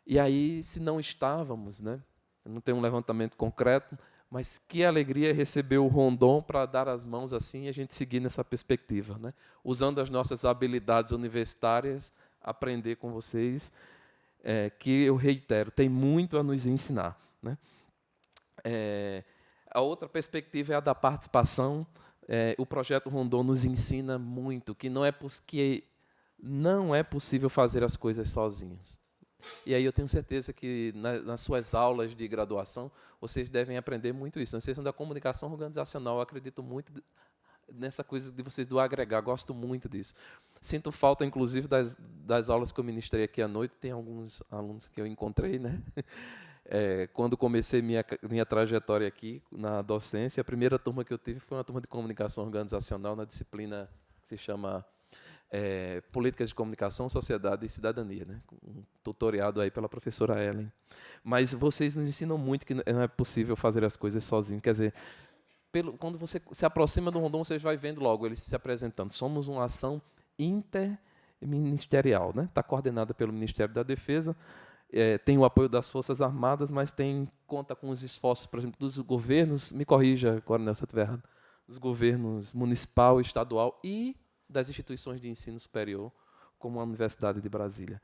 E aí, se não estávamos, né? Não tem um levantamento concreto, mas que alegria receber o Rondon para dar as mãos assim e a gente seguir nessa perspectiva, né? Usando as nossas habilidades universitárias, aprender com vocês, que, eu reitero, tem muito a nos ensinar, né? A outra perspectiva é a da participação. O Projeto Rondon nos ensina muito que não é possível fazer as coisas sozinhos. E aí eu tenho certeza que nas suas aulas de graduação vocês devem aprender muito isso. Vocês são da comunicação organizacional, eu acredito muito nessa coisa de vocês do agregar, gosto muito disso. Sinto falta, inclusive, das aulas que eu ministrei aqui à noite. Tem alguns alunos que eu encontrei, né? Quando comecei minha trajetória aqui na docência, a primeira turma que eu tive foi uma turma de comunicação organizacional na disciplina que se chama Políticas de Comunicação, Sociedade e Cidadania, né? Um tutoriado aí pela professora Ellen. Mas vocês nos ensinam muito que não é possível fazer as coisas sozinho. Quer dizer, quando você se aproxima do Rondon, você vai vendo logo ele se apresentando. Somos uma ação interministerial, né? Está coordenada pelo Ministério da Defesa, tem o apoio das Forças Armadas, mas conta com os esforços, por exemplo, dos governos, me corrija, Coronel, se eu estiver errado, dos governos municipal, estadual e das instituições de ensino superior, como a Universidade de Brasília.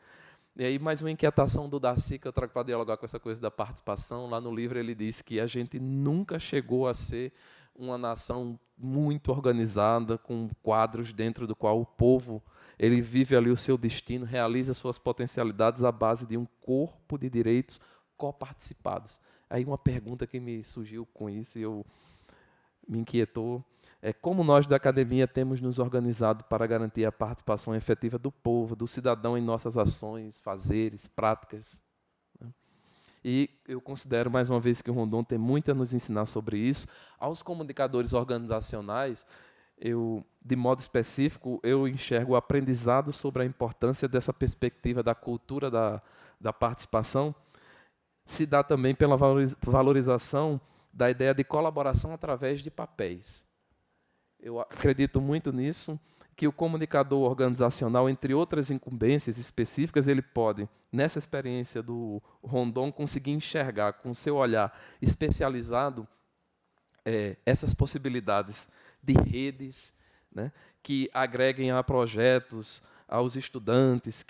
E aí, mais uma inquietação do Darcy, que eu trago para dialogar com essa coisa da participação. Lá no livro ele diz que a gente nunca chegou a ser uma nação muito organizada, com quadros dentro do qual o povo ele vive ali o seu destino, realiza suas potencialidades à base de um corpo de direitos coparticipados. Aí uma pergunta que me surgiu com isso e me inquietou é como nós da academia temos nos organizado para garantir a participação efetiva do povo, do cidadão em nossas ações, fazeres, práticas. E eu considero, mais uma vez, que o Rondon tem muito a nos ensinar sobre isso. Aos comunicadores organizacionais, de modo específico, eu enxergo o aprendizado sobre a importância dessa perspectiva da cultura da participação, se dá também pela valorização da ideia de colaboração através de papéis. Eu acredito muito nisso, que o comunicador organizacional, entre outras incumbências específicas, ele pode, nessa experiência do Rondon, conseguir enxergar com o seu olhar especializado essas possibilidades de redes, né, que agreguem a projetos, aos estudantes,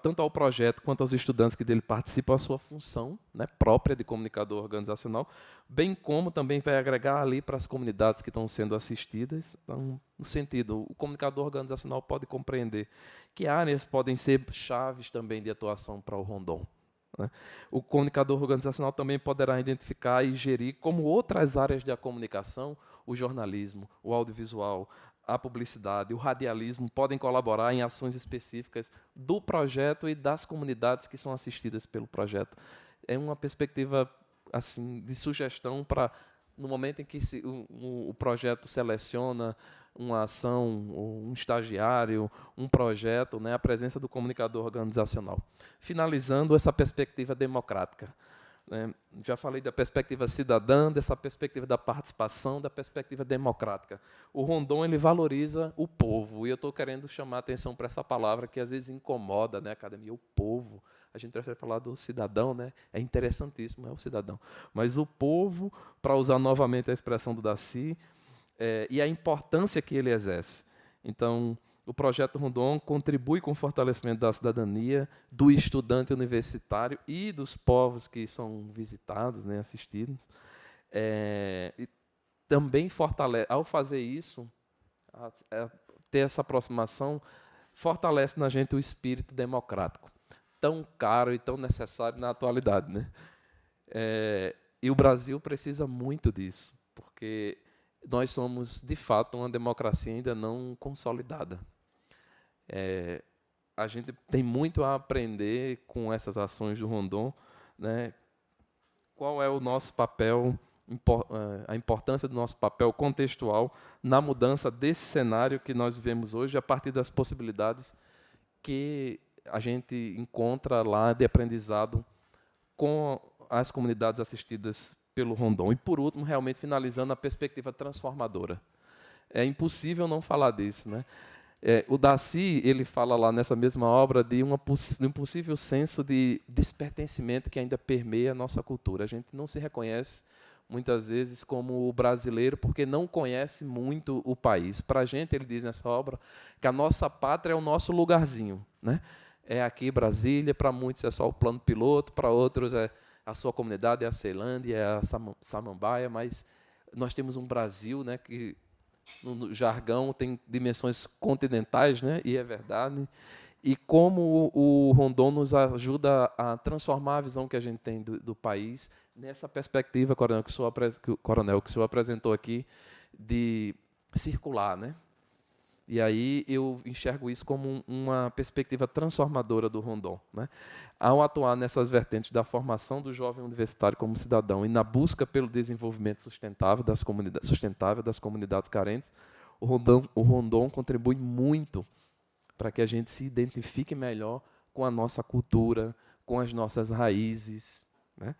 tanto ao projeto quanto aos estudantes que dele participam, a sua função, né, própria de comunicador organizacional, bem como também vai agregar ali para as comunidades que estão sendo assistidas. Então, no sentido, o comunicador organizacional pode compreender que áreas podem ser chaves também de atuação para o Rondon, né? O comunicador organizacional também poderá identificar e gerir como outras áreas da comunicação, o jornalismo, o audiovisual, a publicidade, o radialismo podem colaborar em ações específicas do projeto e das comunidades que são assistidas pelo projeto. É uma perspectiva assim de sugestão para, no momento em que o projeto seleciona uma ação, um estagiário, um projeto, né, a presença do comunicador organizacional. Finalizando, essa perspectiva democrática. Já falei da perspectiva cidadã, dessa perspectiva da participação, da perspectiva democrática. O Rondon ele valoriza o povo, e eu estou querendo chamar a atenção para essa palavra que às vezes incomoda, né, a academia, o povo. A gente prefere falar do cidadão, né? É interessantíssimo, é o cidadão. Mas o povo, para usar novamente a expressão do Daci, e a importância que ele exerce. Então, o projeto Rondon contribui com o fortalecimento da cidadania, do estudante universitário e dos povos que são visitados, né, assistidos. E também fortalece, ao fazer isso, ter essa aproximação, fortalece na gente o espírito democrático, tão caro e tão necessário na atualidade, né? E o Brasil precisa muito disso, porque nós somos, de fato, uma democracia ainda não consolidada. A gente tem muito a aprender com essas ações do Rondon, né? Qual é o nosso papel, a importância do nosso papel contextual na mudança desse cenário que nós vivemos hoje, a partir das possibilidades que a gente encontra lá de aprendizado com as comunidades assistidas pelo Rondon. E, por último, realmente finalizando, a perspectiva transformadora. É impossível não falar disso, né? O Daci, ele fala lá nessa mesma obra de um possível senso de despertencimento que ainda permeia a nossa cultura. A gente não se reconhece, muitas vezes, como o brasileiro, porque não conhece muito o país. Para a gente, ele diz nessa obra, que a nossa pátria é o nosso lugarzinho, né? É aqui Brasília, para muitos é só o plano piloto, para outros é a sua comunidade, é a Ceilândia, é a Samambaia, mas nós temos um Brasil, né, que no jargão tem dimensões continentais, né, e é verdade. E como o Rondon nos ajuda a transformar a visão que a gente tem do país nessa perspectiva, Coronel, que o senhor apresentou aqui, de circular, né? E aí eu enxergo isso como uma perspectiva transformadora do Rondon, né? Ao atuar nessas vertentes da formação do jovem universitário como cidadão e na busca pelo desenvolvimento sustentável das comunidades carentes, o Rondon contribui muito para que a gente se identifique melhor com a nossa cultura, com as nossas raízes, né?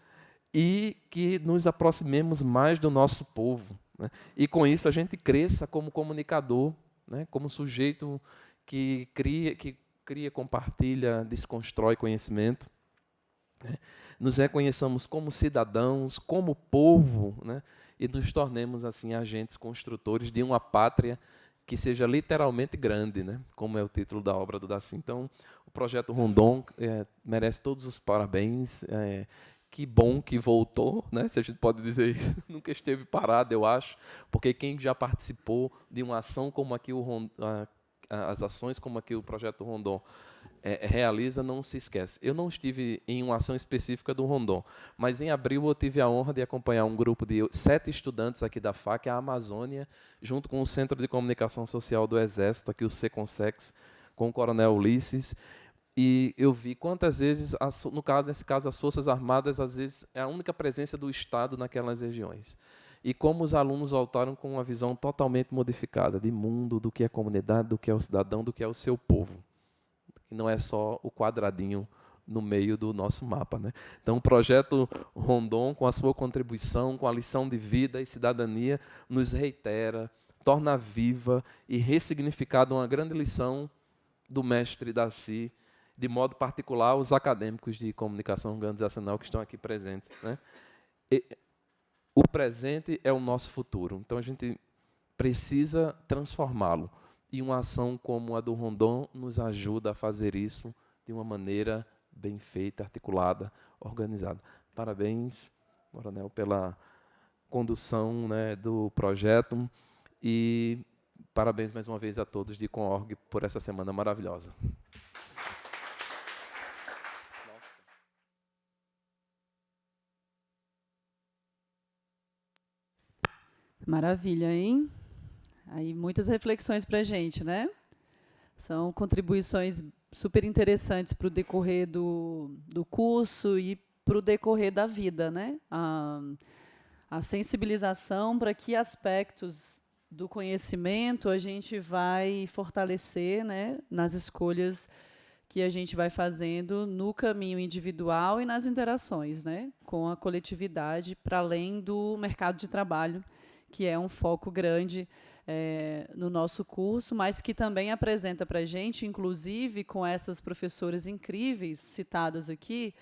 E que nos aproximemos mais do nosso povo, né? E com isso a gente cresça como comunicador, né, como sujeito que cria, compartilha, desconstrói conhecimento, né? Nos reconheçamos como cidadãos, como povo, né? E nos tornemos assim agentes construtores de uma pátria que seja literalmente grande, né? Como é o título da obra do Daci. Então, o projeto Rondon merece todos os parabéns. Que bom que voltou, né? Se a gente pode dizer isso, nunca esteve parado, eu acho, porque quem já participou de uma ação como aqui as ações como aqui o projeto Rondon realiza, não se esquece. Eu não estive em uma ação específica do Rondon, mas em abril eu tive a honra de acompanhar um grupo de 7 estudantes aqui da FAC, a Amazônia, junto com o Centro de Comunicação Social do Exército, aqui o Seconsex, com o Coronel Ulisses. E eu vi quantas vezes, nesse caso, as Forças Armadas, às vezes, é a única presença do Estado naquelas regiões. E como os alunos voltaram com uma visão totalmente modificada de mundo, do que é comunidade, do que é o cidadão, do que é o seu povo. E não é só o quadradinho no meio do nosso mapa, né? Então, o projeto Rondon, com a sua contribuição, com a lição de vida e cidadania, nos reitera, torna viva e ressignificada uma grande lição do mestre Daci, de modo particular, os acadêmicos de comunicação organizacional que estão aqui presentes, né? O presente é o nosso futuro, então a gente precisa transformá-lo. E uma ação como a do Rondon nos ajuda a fazer isso de uma maneira bem feita, articulada, organizada. Parabéns, Coronel, pela condução, né, do projeto e parabéns mais uma vez a todos de Conorg por essa semana maravilhosa. Maravilha, hein? Aí muitas reflexões para a gente, né? São contribuições super interessantes para o decorrer do curso e para o decorrer da vida, né? A sensibilização para que aspectos do conhecimento a gente vai fortalecer, né, nas escolhas que a gente vai fazendo no caminho individual e nas interações, né, com a coletividade, para além do mercado de trabalho, que é um foco grande no nosso curso, mas que também apresenta para a gente, inclusive com essas professoras incríveis citadas aqui,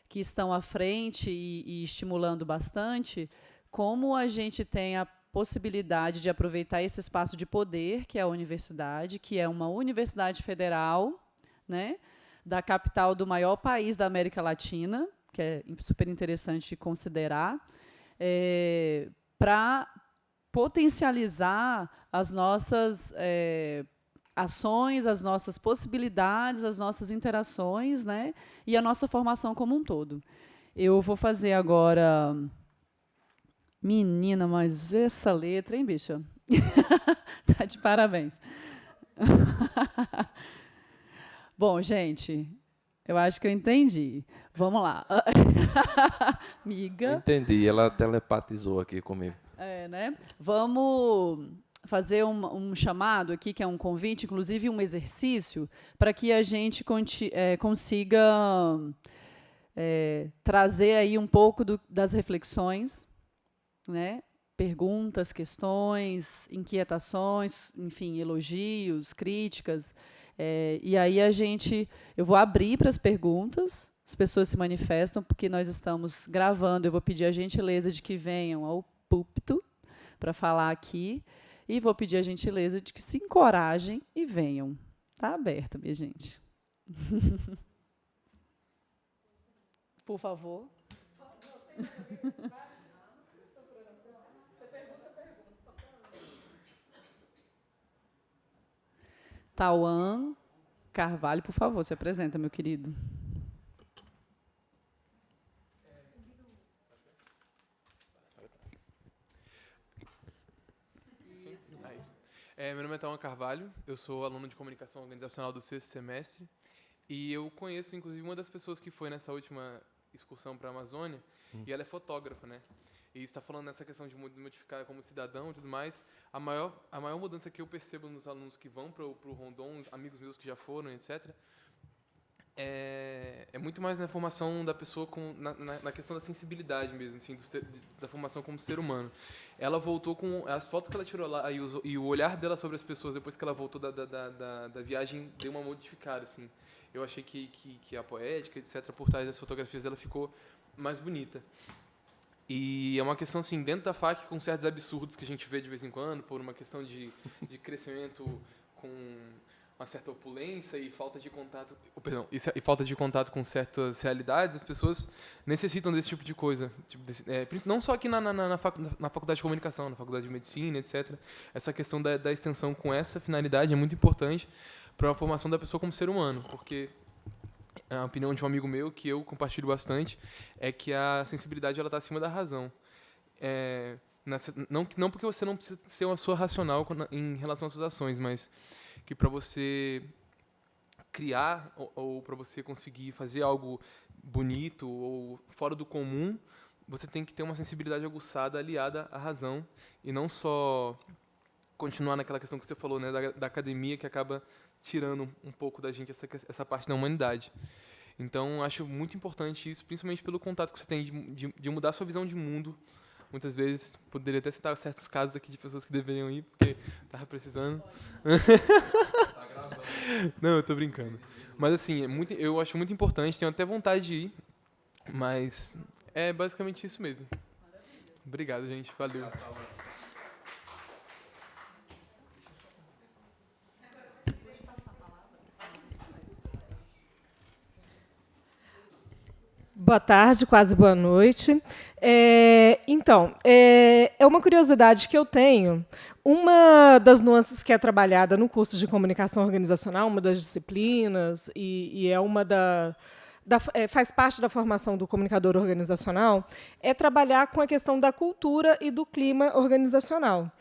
que estão à frente e estimulando bastante, como a gente tem a possibilidade de aproveitar esse espaço de poder, que é a universidade, que é uma universidade federal, né, da capital do maior país da América Latina, que é super interessante considerar, para potencializar as nossas ações, as nossas possibilidades, as nossas interações, né, e a nossa formação como um todo. Eu vou fazer agora... Menina, mas essa letra, hein, bicha? Tá de parabéns. Bom, gente, eu acho que eu entendi. Vamos lá. Miga. Eu entendi, ela telepatizou aqui comigo. Né? Vamos fazer um chamado aqui, que é um convite, inclusive um exercício, para que a gente consiga trazer aí um pouco das reflexões, né? Perguntas, questões, inquietações, enfim, elogios, críticas. E aí eu vou abrir para as perguntas, as pessoas se manifestam, porque nós estamos gravando, eu vou pedir a gentileza de que venham ao púlpito para falar aqui, e vou pedir a gentileza de que se encorajem e venham. Está aberta, minha gente. Por favor. Tauan Carvalho, por favor, se apresenta, meu querido. Meu nome é Tauan Carvalho, eu sou aluno de comunicação organizacional do 6º semestre e eu conheço, inclusive, uma das pessoas que foi nessa última excursão para a Amazônia, e ela é fotógrafa, né? E está falando nessa questão de modificar como cidadão e tudo mais. A maior mudança que eu percebo nos alunos que vão para o Rondon, amigos meus que já foram, etc., é muito mais na formação da pessoa, na questão da sensibilidade mesmo, assim, da formação como ser humano. Ela voltou com as fotos que ela tirou lá e o olhar dela sobre as pessoas depois que ela voltou da viagem deu uma modificada, assim. Eu achei que a poética, etc., por trás das fotografias dela ficou mais bonita. E é uma questão, assim, dentro da FAC, com certos absurdos que a gente vê de vez em quando, por uma questão de crescimento com uma certa opulência e falta de contato... e falta de contato com certas realidades, as pessoas necessitam desse tipo de coisa. Não só aqui na faculdade de comunicação, na faculdade de medicina, etc. Essa questão da extensão com essa finalidade é muito importante para a formação da pessoa como ser humano, porque... A opinião de um amigo meu, que eu compartilho bastante, é que a sensibilidade está acima da razão. Não porque você não precisa ser uma pessoa racional em relação às suas ações, mas que para você criar ou para você conseguir fazer algo bonito ou fora do comum, você tem que ter uma sensibilidade aguçada aliada à razão e não só continuar naquela questão que você falou, né, da academia, que acaba tirando um pouco da gente essa parte da humanidade. Então, acho muito importante isso, principalmente pelo contato que você tem de mudar a sua visão de mundo. Muitas vezes, poderia até citar certos casos aqui de pessoas que deveriam ir, porque estava precisando. Tá gravando. Não, eu estou brincando. Mas, assim, eu acho muito importante, tenho até vontade de ir, mas é basicamente isso mesmo. Obrigado, gente. Valeu. Boa tarde, quase boa noite. Então, é uma curiosidade que eu tenho. Uma das nuances que é trabalhada no curso de comunicação organizacional, uma das disciplinas, e é uma faz parte da formação do comunicador organizacional, é trabalhar com a questão da cultura e do clima organizacional.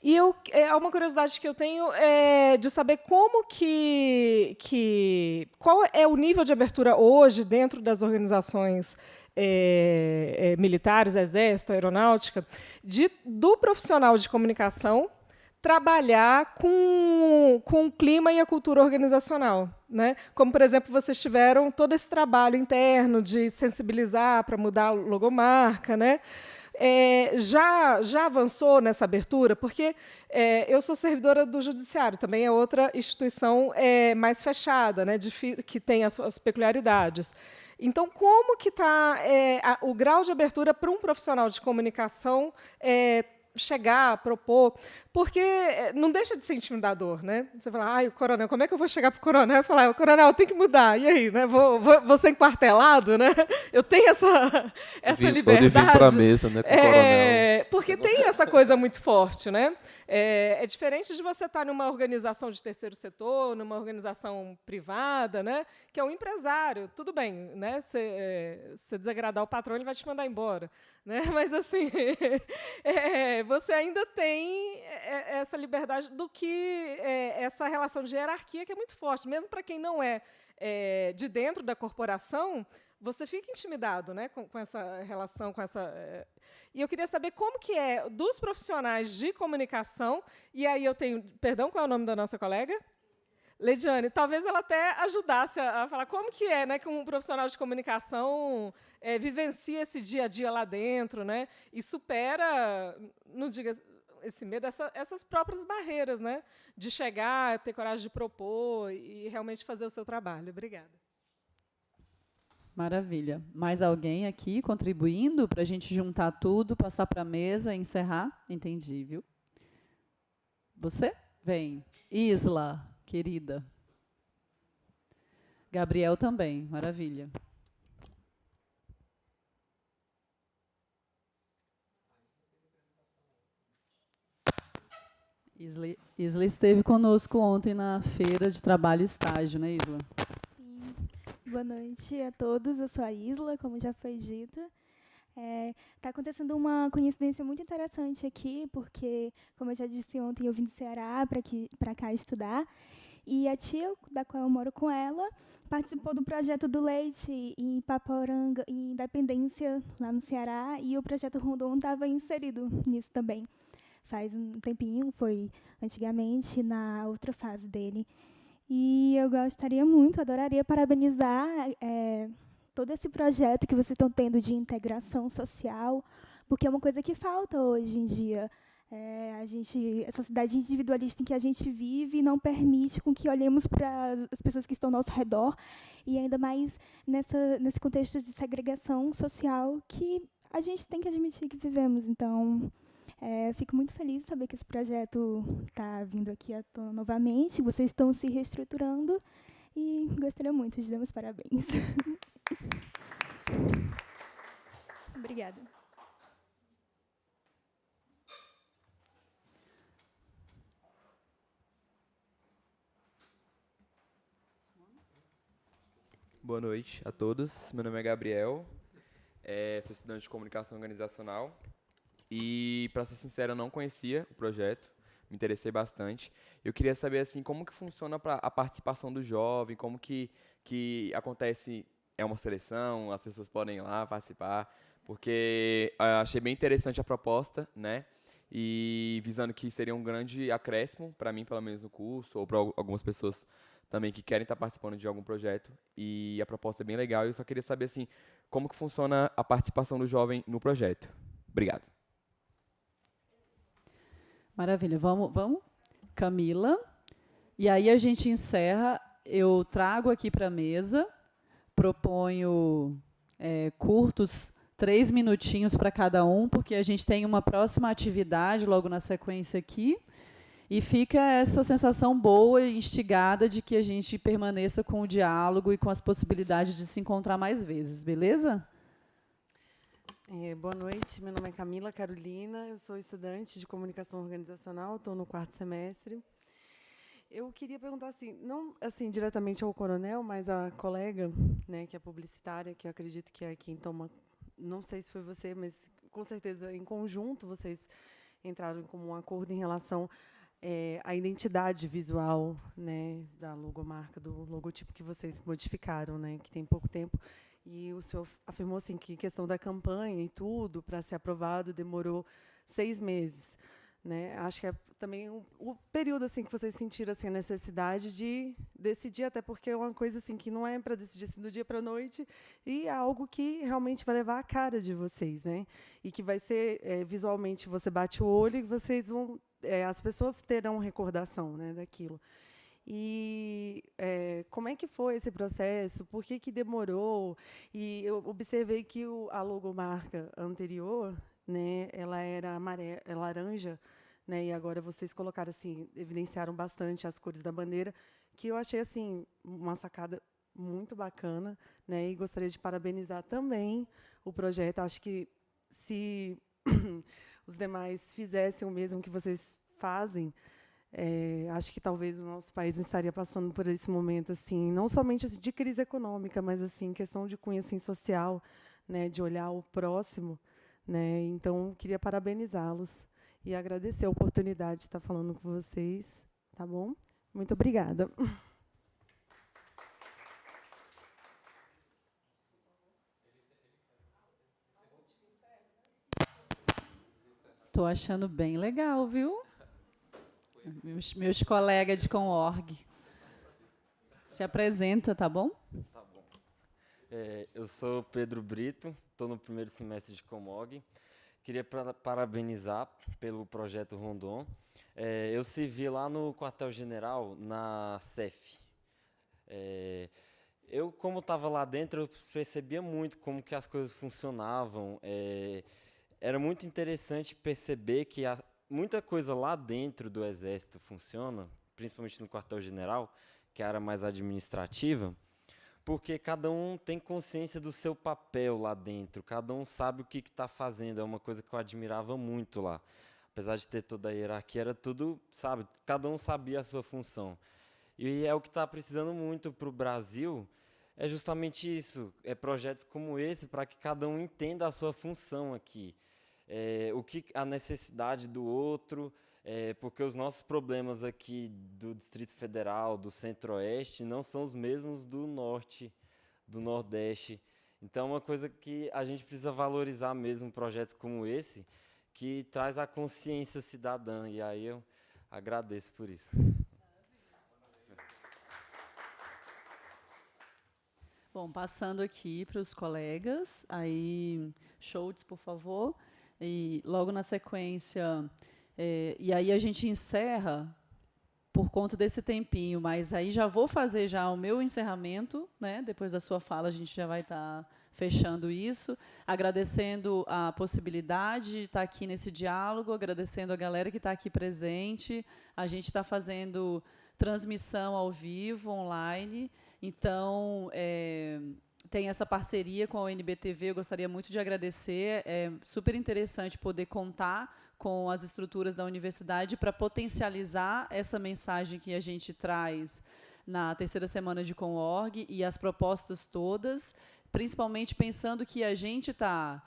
E uma curiosidade que eu tenho é de saber qual é o nível de abertura hoje dentro das organizações militares, exército, aeronáutica, do profissional de comunicação trabalhar com o clima e a cultura organizacional, né? Como, por exemplo, vocês tiveram todo esse trabalho interno de sensibilizar para mudar a logomarca, né? Já avançou nessa abertura? Porque eu sou servidora do Judiciário, também é outra instituição mais fechada, né, que tem as suas peculiaridades. Então, como que está o grau de abertura para um profissional de comunicação chegar, propor? Porque não deixa de ser intimidador, né? Você fala, o coronel, como é que eu vou chegar para o coronel e falar, coronel, tem que mudar, e aí? Né? Vou ser enquartelado? Né? Eu tenho essa liberdade. Vou vir para a mesa, né, com o coronel. Porque tem essa coisa muito forte, né? É diferente de você estar numa organização de terceiro setor, numa organização privada, né? Que é um empresário. Tudo bem, né? Se desagradar o patrão, ele vai te mandar embora. Né? Mas, assim, você ainda tem essa liberdade do que essa relação de hierarquia que é muito forte. Mesmo para quem não é de dentro da corporação, você fica intimidado, né, com essa relação, com essa... E eu queria saber como que é dos profissionais de comunicação, e aí eu tenho... Perdão, qual é o nome da nossa colega? Leidiane, talvez ela até ajudasse a falar como que é, né, que um profissional de comunicação vivencia esse dia a dia lá dentro, né, e supera, não diga esse medo, essas próprias barreiras, né, de chegar, ter coragem de propor e realmente fazer o seu trabalho. Obrigada. Maravilha. Mais alguém aqui contribuindo para a gente juntar tudo, passar para a mesa e encerrar? Entendi, viu? Você? Vem. Isla, querida. Gabriel também. Maravilha. Isla esteve conosco ontem na feira de trabalho e estágio, né, Isla? Boa noite a todos, eu sou a Isla, como já foi dito. Está acontecendo uma coincidência muito interessante aqui, porque, como eu já disse ontem, eu vim do Ceará para cá estudar, e a tia, da qual eu moro com ela, participou do projeto do leite em Paporanga, em Independência, lá no Ceará, e o projeto Rondon estava inserido nisso também. Faz um tempinho, foi antigamente, na outra fase dele. E eu gostaria muito, adoraria parabenizar todo esse projeto que vocês estão tendo de integração social, porque é uma coisa que falta hoje em dia. Essa sociedade individualista em que a gente vive não permite com que olhemos para as pessoas que estão ao nosso redor, e ainda mais nesse contexto de segregação social que a gente tem que admitir que vivemos. Então, fico muito feliz de saber que esse projeto está vindo aqui à tona novamente, vocês estão se reestruturando, e gostaria muito de dar os parabéns. Obrigada. Boa noite a todos. Meu nome é Gabriel, sou estudante de comunicação organizacional e, para ser sincero, eu não conhecia o projeto, me interessei bastante. Eu queria saber assim, como que funciona a participação do jovem, como que acontece, uma seleção, as pessoas podem ir lá participar, porque achei bem interessante a proposta, né? E visando que seria um grande acréscimo, para mim, pelo menos no curso, ou para algumas pessoas também que querem estar participando de algum projeto, e a proposta é bem legal, e eu só queria saber assim, como que funciona a participação do jovem no projeto. Obrigado. Maravilha. Vamos? Camila. E aí a gente encerra, eu trago aqui para a mesa, proponho curtos, 3 minutinhos para cada um, porque a gente tem uma próxima atividade logo na sequência aqui. E fica essa sensação boa e instigada de que a gente permaneça com o diálogo e com as possibilidades de se encontrar mais vezes, beleza? Boa noite, meu nome é Camila Carolina, eu sou estudante de comunicação organizacional, estou no 4º semestre. Eu queria perguntar, assim, não assim, diretamente ao coronel, mas à colega, né, que é publicitária, que eu acredito que é quem toma, não sei se foi você, mas com certeza em conjunto vocês entraram em comum acordo em relação à identidade visual, né, da logomarca, do logotipo que vocês modificaram, né, que tem pouco tempo. E o senhor afirmou assim que questão da campanha e tudo para ser aprovado demorou 6 meses, né? Acho que é também o período assim que vocês sentiram assim a necessidade de decidir, até porque é uma coisa assim que não é para decidir assim, do dia para a noite, e é algo que realmente vai levar a cara de vocês, né? E que vai ser visualmente, você bate o olho e vocês vão as pessoas terão recordação, né, daquilo. E como é que foi esse processo? Por que demorou? E eu observei que a logomarca anterior, né, ela era laranja, né, e agora vocês colocaram assim, evidenciaram bastante as cores da bandeira, que eu achei assim uma sacada muito bacana, né, e gostaria de parabenizar também o projeto. Acho que se os demais fizessem o mesmo que vocês fazem, acho que talvez o nosso país não estaria passando por esse momento assim, não somente assim, de crise econômica, mas assim questão de cunho assim, social, né, de olhar o próximo, né. Então queria parabenizá-los e agradecer a oportunidade de estar falando com vocês, tá bom? Muito obrigada. Estou achando bem legal, viu? Meus colegas de Comorg. Se apresenta, tá bom? Tá bom. Eu sou Pedro Brito, estou no 1º semestre de Comorg. Queria parabenizar pelo projeto Rondon. Eu servi lá no quartel-general, na CEF. Eu, como estava lá dentro, eu percebia muito como que as coisas funcionavam. Era muito interessante perceber que muita coisa lá dentro do Exército funciona, principalmente no quartel-general, que é a área mais administrativa, porque cada um tem consciência do seu papel lá dentro, cada um sabe o que está fazendo. É uma coisa que eu admirava muito lá. Apesar de ter toda a hierarquia, era tudo, sabe, cada um sabia a sua função. E é o que está precisando muito para o Brasil, é justamente isso, projetos como esse, para que cada um entenda a sua função aqui. O que a necessidade do outro, porque os nossos problemas aqui do Distrito Federal, do Centro-Oeste, não são os mesmos do Norte, do Nordeste. Então, é uma coisa que a gente precisa valorizar mesmo, projetos como esse, que traz a consciência cidadã, e aí eu agradeço por isso. Bom, passando aqui para os colegas, aí, Schultz, por favor. E logo na sequência, e aí a gente encerra por conta desse tempinho, mas aí já vou fazer já o meu encerramento, né? Depois da sua fala a gente já vai estar fechando isso, agradecendo a possibilidade de estar aqui nesse diálogo, agradecendo a galera que está aqui presente. A gente está fazendo transmissão ao vivo, online, então tem essa parceria com a UNB-TV, eu gostaria muito de agradecer. É super interessante poder contar com as estruturas da universidade para potencializar essa mensagem que a gente traz na 3ª semana de Comorg e as propostas todas, principalmente pensando que a gente está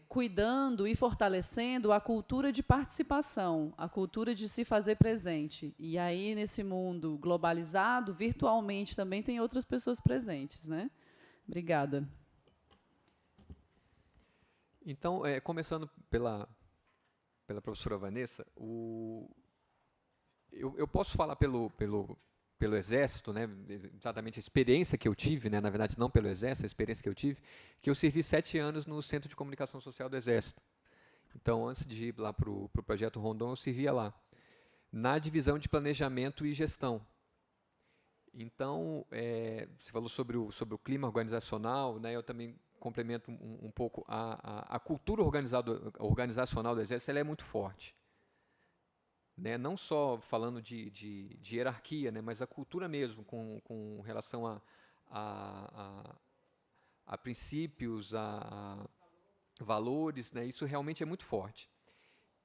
cuidando e fortalecendo a cultura de participação, a cultura de se fazer presente. E aí, nesse mundo globalizado, virtualmente também tem outras pessoas presentes, né? Obrigada. Então, começando pela professora Vanessa, eu posso falar pelo Exército, né, exatamente a experiência que eu tive, né, na verdade não pelo Exército, a experiência que eu tive, que eu servi 7 anos no Centro de Comunicação Social do Exército. Então, antes de ir lá para o projeto Rondon, eu servia lá, na divisão de planejamento e gestão. Então, você falou sobre o clima organizacional, né, eu também complemento um pouco a cultura organizacional do Exército, ela é muito forte. né, não só falando de hierarquia, né, mas a cultura mesmo, com relação a princípios, a valores, né, isso realmente é muito forte.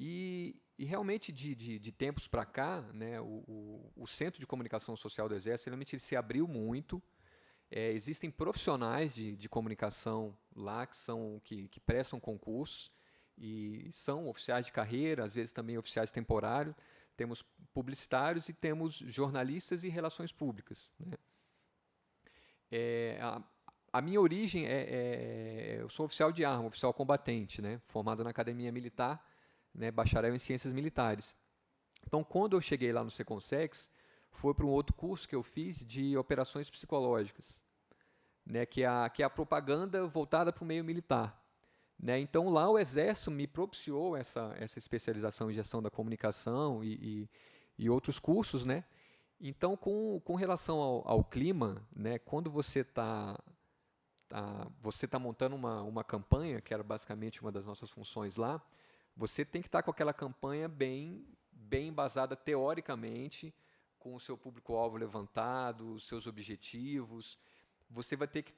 E realmente, de tempos para cá, né, o Centro de Comunicação Social do Exército, realmente ele se abriu muito. Existem profissionais de comunicação lá que prestam concursos e são oficiais de carreira, às vezes também oficiais temporários. Temos publicitários e temos jornalistas e relações públicas, né. A minha origem eu sou oficial de arma, oficial combatente, né, formado na Academia Militar, né, bacharel em Ciências Militares. Então, quando eu cheguei lá no Seconsex, foi para um outro curso que eu fiz de operações psicológicas, né, que é a propaganda voltada para o meio militar, né. Então, lá o Exército me propiciou essa especialização em gestão da comunicação e outros cursos, né. Então, com relação ao clima, né, quando você está montando uma campanha, que era basicamente uma das nossas funções lá, você tem que estar com aquela campanha bem embasada teoricamente, com o seu público-alvo levantado, os seus objetivos. Você vai ter que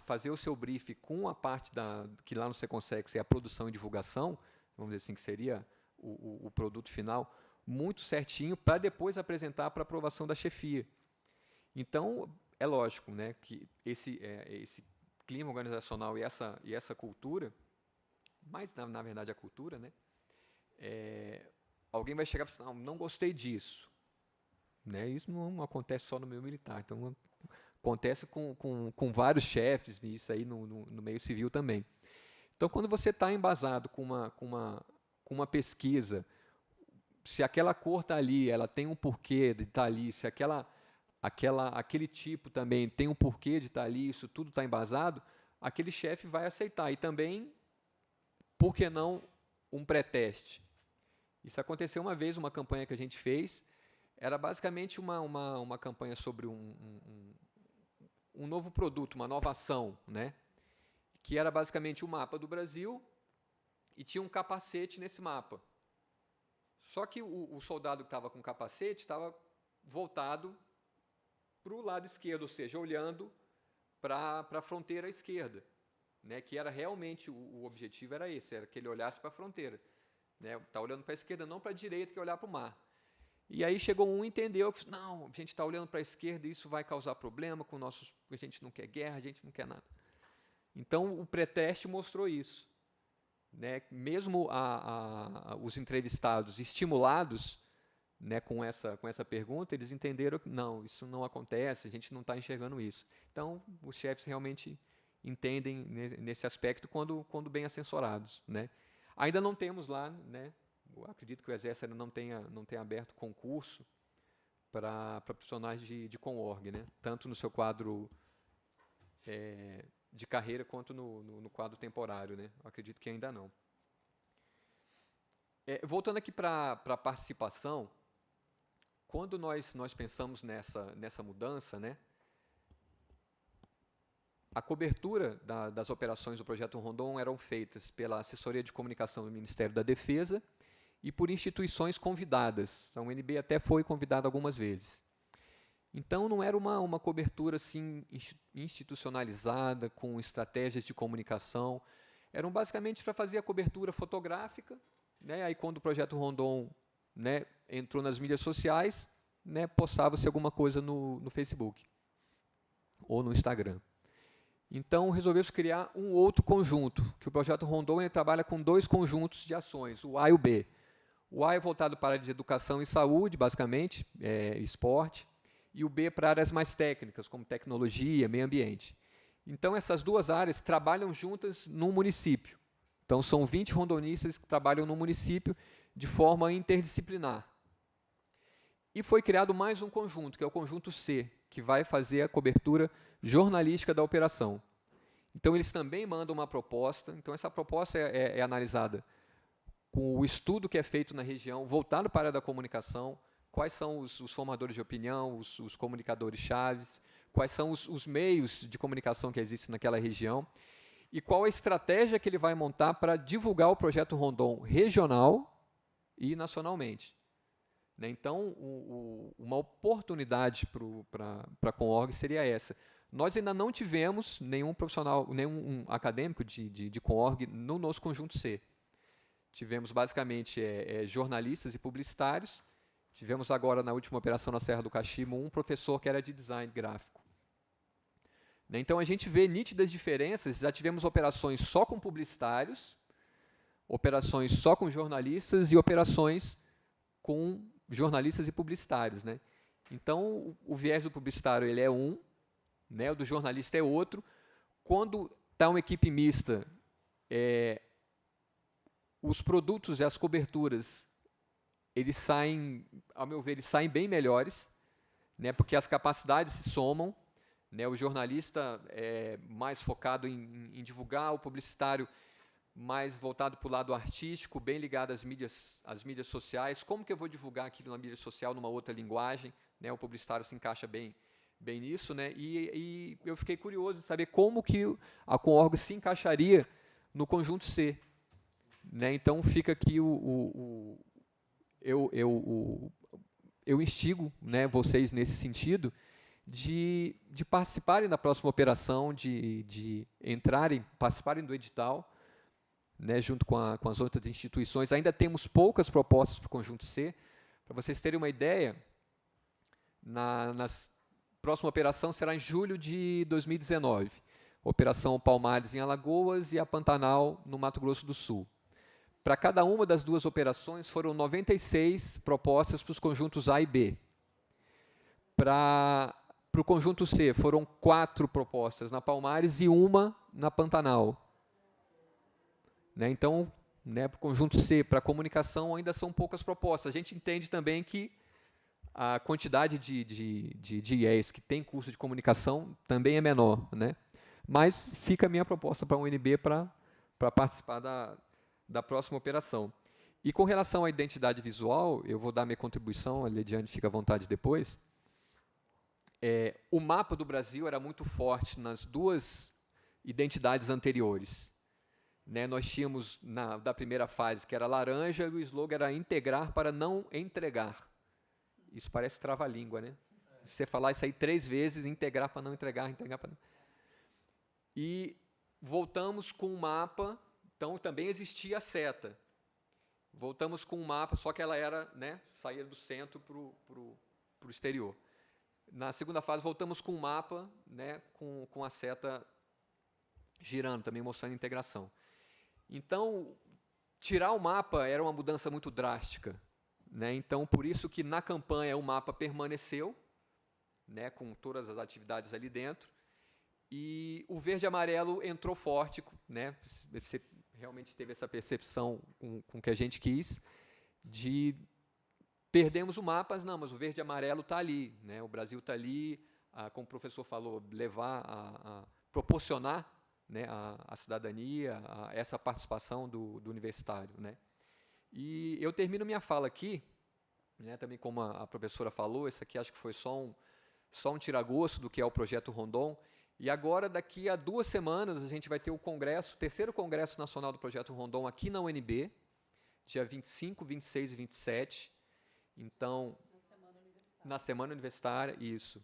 fazer o seu brief com a parte que lá no Seconsex é a produção e divulgação, vamos dizer assim, que seria o produto final, muito certinho, para depois apresentar para aprovação da chefia. Então, é lógico, né, que esse clima organizacional e essa cultura, mas na verdade a cultura, né, alguém vai chegar e falar, não gostei disso, né? Isso não acontece só no meio militar, então acontece com vários chefes, e isso aí no meio civil também. Então, quando você está embasado com uma pesquisa, se aquela cor está ali, ela tem um porquê de estar ali, se aquele tipo também tem um porquê de estar ali, isso tudo está embasado, aquele chefe vai aceitar. E também, por que não um pré-teste? Isso aconteceu uma vez, uma campanha que a gente fez, era basicamente uma campanha sobre um novo produto, uma nova ação, né? Que era basicamente o mapa do Brasil e tinha um capacete nesse mapa. Só que o soldado que estava com o capacete estava voltado para o lado esquerdo, ou seja, olhando para a fronteira esquerda, né? Que era realmente o objetivo era esse, era que ele olhasse para a fronteira, né? Tá olhando para a esquerda, não para a direita, que é olhar para o mar. E aí chegou um e entendeu que não, a gente está olhando para a esquerda e isso vai causar problema com nossos, a gente não quer guerra, a gente não quer nada. Então o pré-teste mostrou isso, né? Mesmo os entrevistados estimulados, né, com essa pergunta, eles entenderam que não, isso não acontece, a gente não está enxergando isso. Então os chefes realmente entendem nesse aspecto quando bem assessorados, né? Ainda não temos lá, né? Eu acredito que o Exército ainda não tenha aberto concurso para profissionais de Comorg, né? Tanto no seu quadro de carreira quanto no quadro temporário, né? Eu acredito que ainda não. Voltando aqui para a participação, quando nós pensamos nessa mudança, né? A cobertura das operações do Projeto Rondon eram feitas pela Assessoria de Comunicação do Ministério da Defesa e por instituições convidadas. A UNB até foi convidada algumas vezes. Então, não era uma cobertura assim, institucionalizada, com estratégias de comunicação. Eram basicamente para fazer a cobertura fotográfica, né? Aí, quando o Projeto Rondon, né, entrou nas mídias sociais, né, postava-se alguma coisa no Facebook ou no Instagram. Então, resolveu-se criar um outro conjunto, que o Projeto Rondon ele trabalha com 2 conjuntos de ações, o A e o B. O A é voltado para a área de educação e saúde, basicamente, esporte, e o B para áreas mais técnicas, como tecnologia, meio ambiente. Então, essas 2 áreas trabalham juntas num município. Então, são 20 rondonistas que trabalham no município de forma interdisciplinar. E foi criado mais um conjunto, que é o conjunto C, que vai fazer a cobertura jornalística da operação. Então, eles também mandam uma proposta. Então, essa proposta é analisada com o estudo que é feito na região, voltado para a área da comunicação, quais são os formadores de opinião, os comunicadores chaves, quais são os meios de comunicação que existem naquela região, e qual a estratégia que ele vai montar para divulgar o Projeto Rondon regional e nacionalmente. né? Então, uma oportunidade para a Conhorg seria essa. Nós ainda não tivemos nenhum profissional, nenhum acadêmico de Conhorg no nosso Conjunto C. Tivemos, basicamente, jornalistas e publicitários. Tivemos agora, na última operação na Serra do Cachimbo, um professor que era de design gráfico. Né? Então, a gente vê nítidas diferenças. Já tivemos operações só com publicitários, operações só com jornalistas e operações com jornalistas e publicitários. Né? Então, o viés do publicitário ele é um, né? O do jornalista é outro. Quando está uma equipe mista, os produtos e as coberturas, eles saem, ao meu ver, eles saem bem melhores, né? Porque as capacidades se somam. Né? O jornalista é mais focado em divulgar, o publicitário mais voltado para o lado artístico, bem ligado às mídias sociais. Como que eu vou divulgar aquilo na mídia social numa outra linguagem? Né? O publicitário se encaixa bem nisso. Né? E eu fiquei curioso de saber como que a Conhorg se encaixaria no Conjunto C. Né? Então, fica aqui eu instigo, né, vocês nesse sentido de participarem da próxima operação, de participarem do edital, né, junto com as outras instituições. Ainda temos poucas propostas para o Conjunto C. Para vocês terem uma ideia, a próxima operação será em julho de 2019. Operação Palmares em Alagoas e a Pantanal no Mato Grosso do Sul. Para cada uma das duas operações, foram 96 propostas para os conjuntos A e B. Para o conjunto C, foram 4 propostas na Palmares e uma na Pantanal. Né? Então, né, para o conjunto C, para a comunicação, ainda são poucas propostas. A gente entende também que a quantidade de IEs que tem curso de comunicação também é menor. Né? Mas fica a minha proposta para a UNB para participar da próxima operação. E com relação à identidade visual, eu vou dar minha contribuição, a Lediane fica à vontade depois. O mapa do Brasil era muito forte nas duas identidades anteriores. Né, nós tínhamos, da primeira fase, que era laranja, e o slogan era integrar para não entregar. Isso parece trava-língua, né? Se você falar isso aí 3 vezes, integrar para não entregar, integrar para não... E voltamos com um mapa, então também existia a seta. Voltamos com um mapa, só que ela era, né, saía do centro para o exterior. Na segunda fase, voltamos com um mapa, né, com a seta girando, também mostrando a integração. Então, tirar o mapa era uma mudança muito drástica. Né? Então, por isso que na campanha o mapa permaneceu, né, com todas as atividades ali dentro, e o verde e amarelo entrou forte, né? Você realmente teve essa percepção com o que a gente quis, de perdemos o mapa, mas o verde e amarelo está ali, né? O Brasil está ali, como o professor falou, levar a proporcionar, né, a cidadania, essa participação do universitário. Né? E eu termino minha fala aqui, né, também como a professora falou, isso aqui acho que foi só um tira-gosto do que é o Projeto Rondon, e agora, daqui a 2 semanas, a gente vai ter o terceiro Congresso Nacional do Projeto Rondon aqui na UNB, dia 25, 26 e 27, então, na Semana Universitária, isso.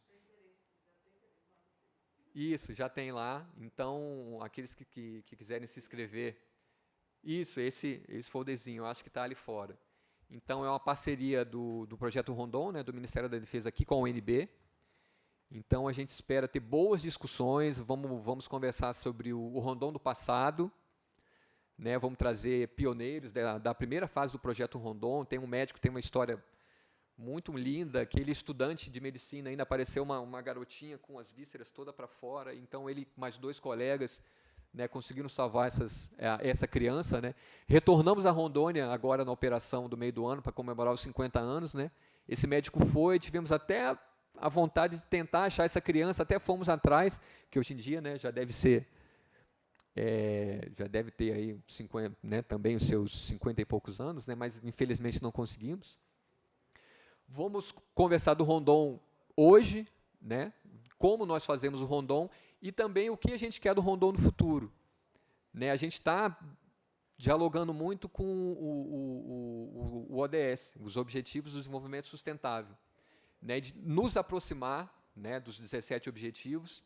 Isso, já tem lá. Então, aqueles que quiserem se inscrever, isso, esse folderzinho, eu acho que está ali fora. Então, é uma parceria do Projeto Rondon, né, do Ministério da Defesa aqui com a UNB. Então, a gente espera ter boas discussões, vamos conversar sobre o Rondon do passado, né, vamos trazer pioneiros da primeira fase do Projeto Rondon. Tem um médico, tem uma história muito linda, aquele estudante de medicina, ainda apareceu uma garotinha com as vísceras toda para fora, então ele mais 2 colegas, né, conseguiram salvar essa criança. Né. Retornamos a Rondônia agora na operação do meio do ano para comemorar os 50 anos. Né. Esse médico foi, tivemos até a vontade de tentar achar essa criança, até fomos atrás, que hoje em dia, né, já deve ter aí 50, né, também os seus 50 e poucos anos, né, mas infelizmente não conseguimos. Vamos conversar do Rondon hoje, né? Como nós fazemos o Rondon e também o que a gente quer do Rondon no futuro. Né? A gente está dialogando muito com o ODS, os Objetivos do Desenvolvimento Sustentável, né, de nos aproximar, né, dos 17 objetivos,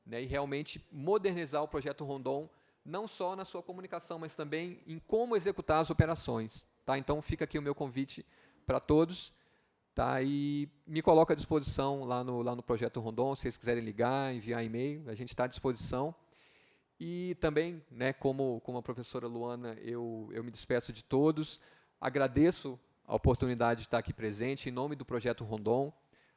né, e realmente modernizar o projeto Rondon, não só na sua comunicação, mas também em como executar as operações. Tá? Então, fica aqui o meu convite para todos, tá? E me coloco à disposição lá no projeto Rondon, se vocês quiserem ligar, enviar e-mail, a gente está à disposição. E também, né, como a professora Luana, eu me despeço de todos, agradeço a oportunidade de estar aqui presente, em nome do projeto Rondon,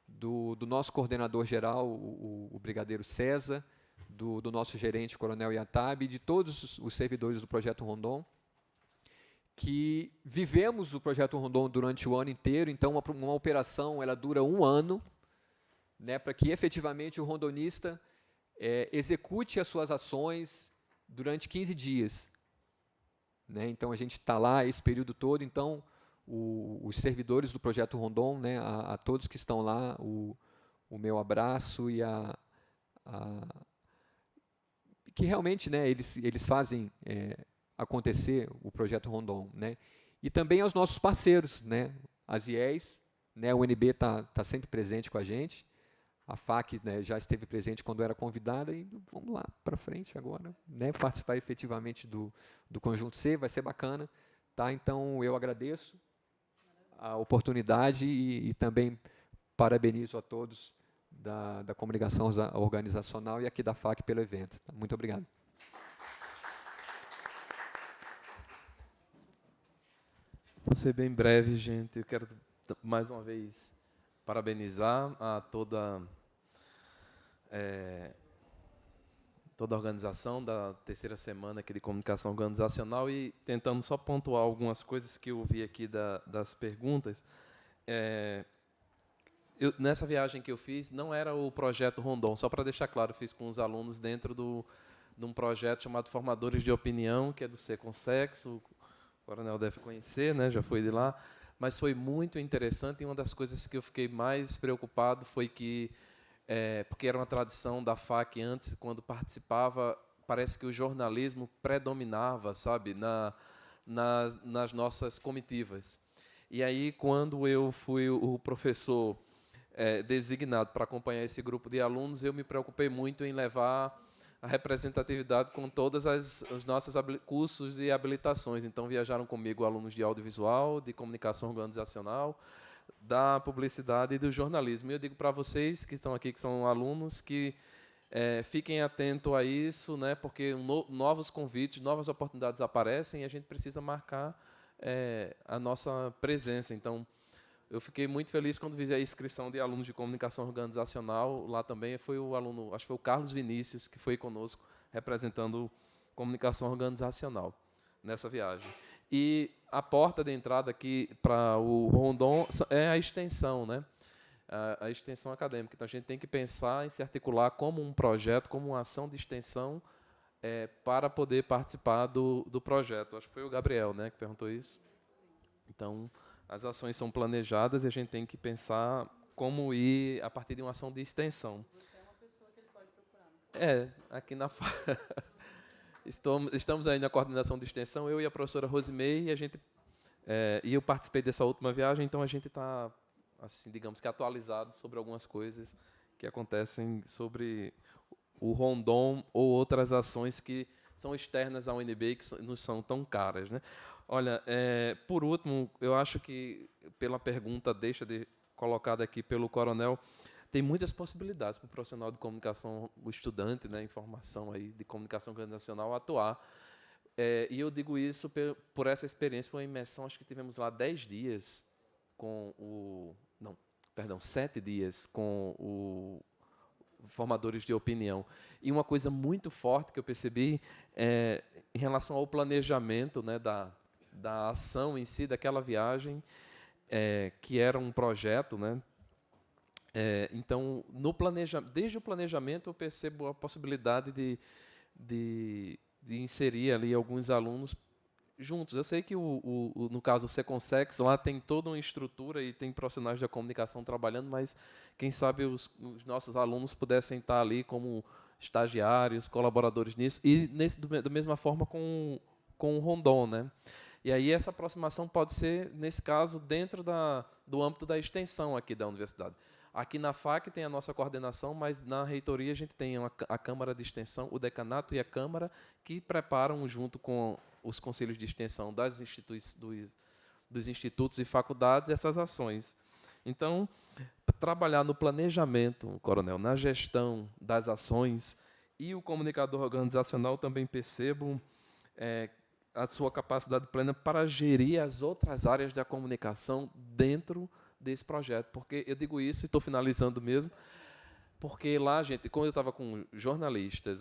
do nosso coordenador geral, o brigadeiro César, do nosso gerente, Coronel Iatab, e de todos os servidores do projeto Rondon, que vivemos o projeto Rondon durante o ano inteiro. Então, uma operação ela dura 1 ano, né, para que efetivamente o rondonista execute as suas ações durante 15 dias. Né? Então, a gente está lá esse período todo. Então, os servidores do projeto Rondon, né, a todos que estão lá, o meu abraço e que realmente, né, eles fazem acontecer o projeto Rondon, né? E também aos nossos parceiros, né, as IES, né, o UNB tá sempre presente com a gente, a FAC, né, já esteve presente quando era convidada, e vamos lá para frente agora, né, participar efetivamente do Conjunto C, vai ser bacana, tá? Então eu agradeço a oportunidade e também parabenizo a todos da comunicação organizacional e aqui da FAC pelo evento. Muito obrigado. Vou ser bem breve, gente. Eu quero, mais uma vez, parabenizar a toda a organização da terceira semana aqui de comunicação organizacional e tentando só pontuar algumas coisas que eu vi aqui das perguntas. Nessa viagem que eu fiz, não era o projeto Rondon, só para deixar claro, eu fiz com os alunos dentro de um projeto chamado Formadores de Opinião, que é do Seconsex, o Coronel deve conhecer, né, já foi de lá, mas foi muito interessante, e uma das coisas que eu fiquei mais preocupado foi que, porque era uma tradição da FAC antes, quando participava, parece que o jornalismo predominava, sabe, nas nossas comitivas. E aí, quando eu fui o professor designado para acompanhar esse grupo de alunos, eu me preocupei muito em levar a representatividade com todas os nossos cursos e habilitações. Então, viajaram comigo alunos de audiovisual, de comunicação organizacional, da publicidade e do jornalismo. E eu digo para vocês que estão aqui, que são alunos, que fiquem atentos a isso, né, porque novos convites, novas oportunidades aparecem e a gente precisa marcar a nossa presença. Então, eu fiquei muito feliz quando vi a inscrição de alunos de comunicação organizacional. Lá também foi o aluno, acho que foi o Carlos Vinícius, que foi conosco representando comunicação organizacional nessa viagem. E a porta de entrada aqui para o Rondon é a extensão, né? A extensão acadêmica. Então, a gente tem que pensar em se articular como um projeto, como uma ação de extensão para poder participar do projeto. Acho que foi o Gabriel, né, que perguntou isso. Então, as ações são planejadas e a gente tem que pensar como ir a partir de uma ação de extensão. Você é uma pessoa que ele pode procurar. Aqui na estamos aí na coordenação de extensão, eu e a professora Rosimei, e eu participei dessa última viagem, então a gente está, assim, digamos que atualizado sobre algumas coisas que acontecem sobre o Rondon ou outras ações que são externas à UNB e que não são tão caras, né? Olha, por último, eu acho que, pela pergunta colocada aqui pelo Coronel, tem muitas possibilidades para o profissional de comunicação, o estudante, né, em formação aí de comunicação organizacional, atuar. E eu digo isso por essa experiência, foi uma imersão, acho que tivemos lá 10 dias com 7 dias com o formadores de opinião. E uma coisa muito forte que eu percebi em relação ao planejamento, né, da ação em si, daquela viagem, que era um projeto, né? Então, desde o planejamento, eu percebo a possibilidade de inserir ali alguns alunos juntos. Eu sei que, no caso, o Seconsex, lá tem toda uma estrutura e tem profissionais da comunicação trabalhando, mas quem sabe os nossos alunos pudessem estar ali como estagiários, colaboradores nisso, e da mesma forma com com o Rondon, né? E aí essa aproximação pode ser, nesse caso, dentro do âmbito da extensão aqui da universidade. Aqui na FAC tem a nossa coordenação, mas na reitoria a gente tem a Câmara de Extensão, o decanato e a Câmara, que preparam, junto com os conselhos de extensão dos institutos e faculdades, essas ações. Então, trabalhar no planejamento, coronel, na gestão das ações, e o comunicador organizacional também percebo a sua capacidade plena para gerir as outras áreas da comunicação dentro desse projeto. Porque eu digo isso, e estou finalizando mesmo, porque lá, gente, quando eu estava com jornalistas,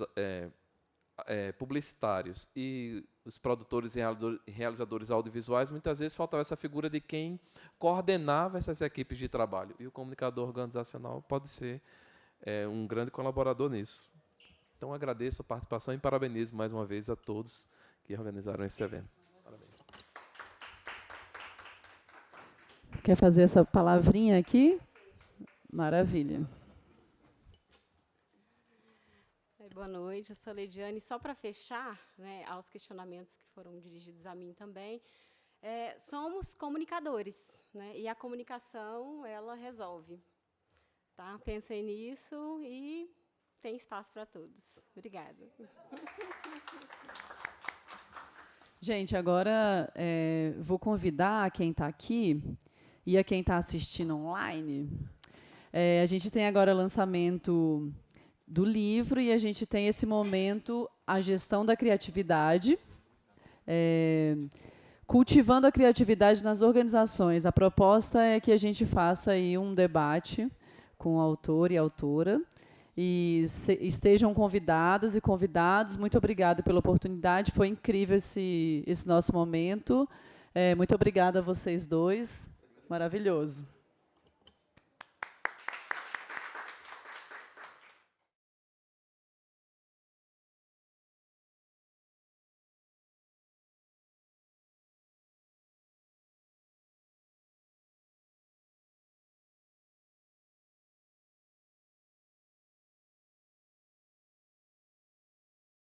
publicitários e os produtores e realizadores audiovisuais, muitas vezes faltava essa figura de quem coordenava essas equipes de trabalho. E o comunicador organizacional pode ser um grande colaborador nisso. Então, agradeço a participação e parabenizo mais uma vez a todos que organizaram esse evento. Parabéns. Quer fazer essa palavrinha aqui? Maravilha. Boa noite, eu sou a Leidiane. Só para fechar, né, aos questionamentos que foram dirigidos a mim também, somos comunicadores, né, e a comunicação, ela resolve. Tá? Pensem nisso e tem espaço para todos. Obrigada. Gente, agora vou convidar quem está aqui e a quem está assistindo online. A gente tem agora lançamento do livro e a gente tem esse momento, a gestão da criatividade, cultivando a criatividade nas organizações. A proposta é que a gente faça aí um debate com o autor e a autora, e estejam convidadas e convidados. Muito obrigada pela oportunidade, foi incrível esse nosso momento. Muito obrigada a vocês dois, maravilhoso.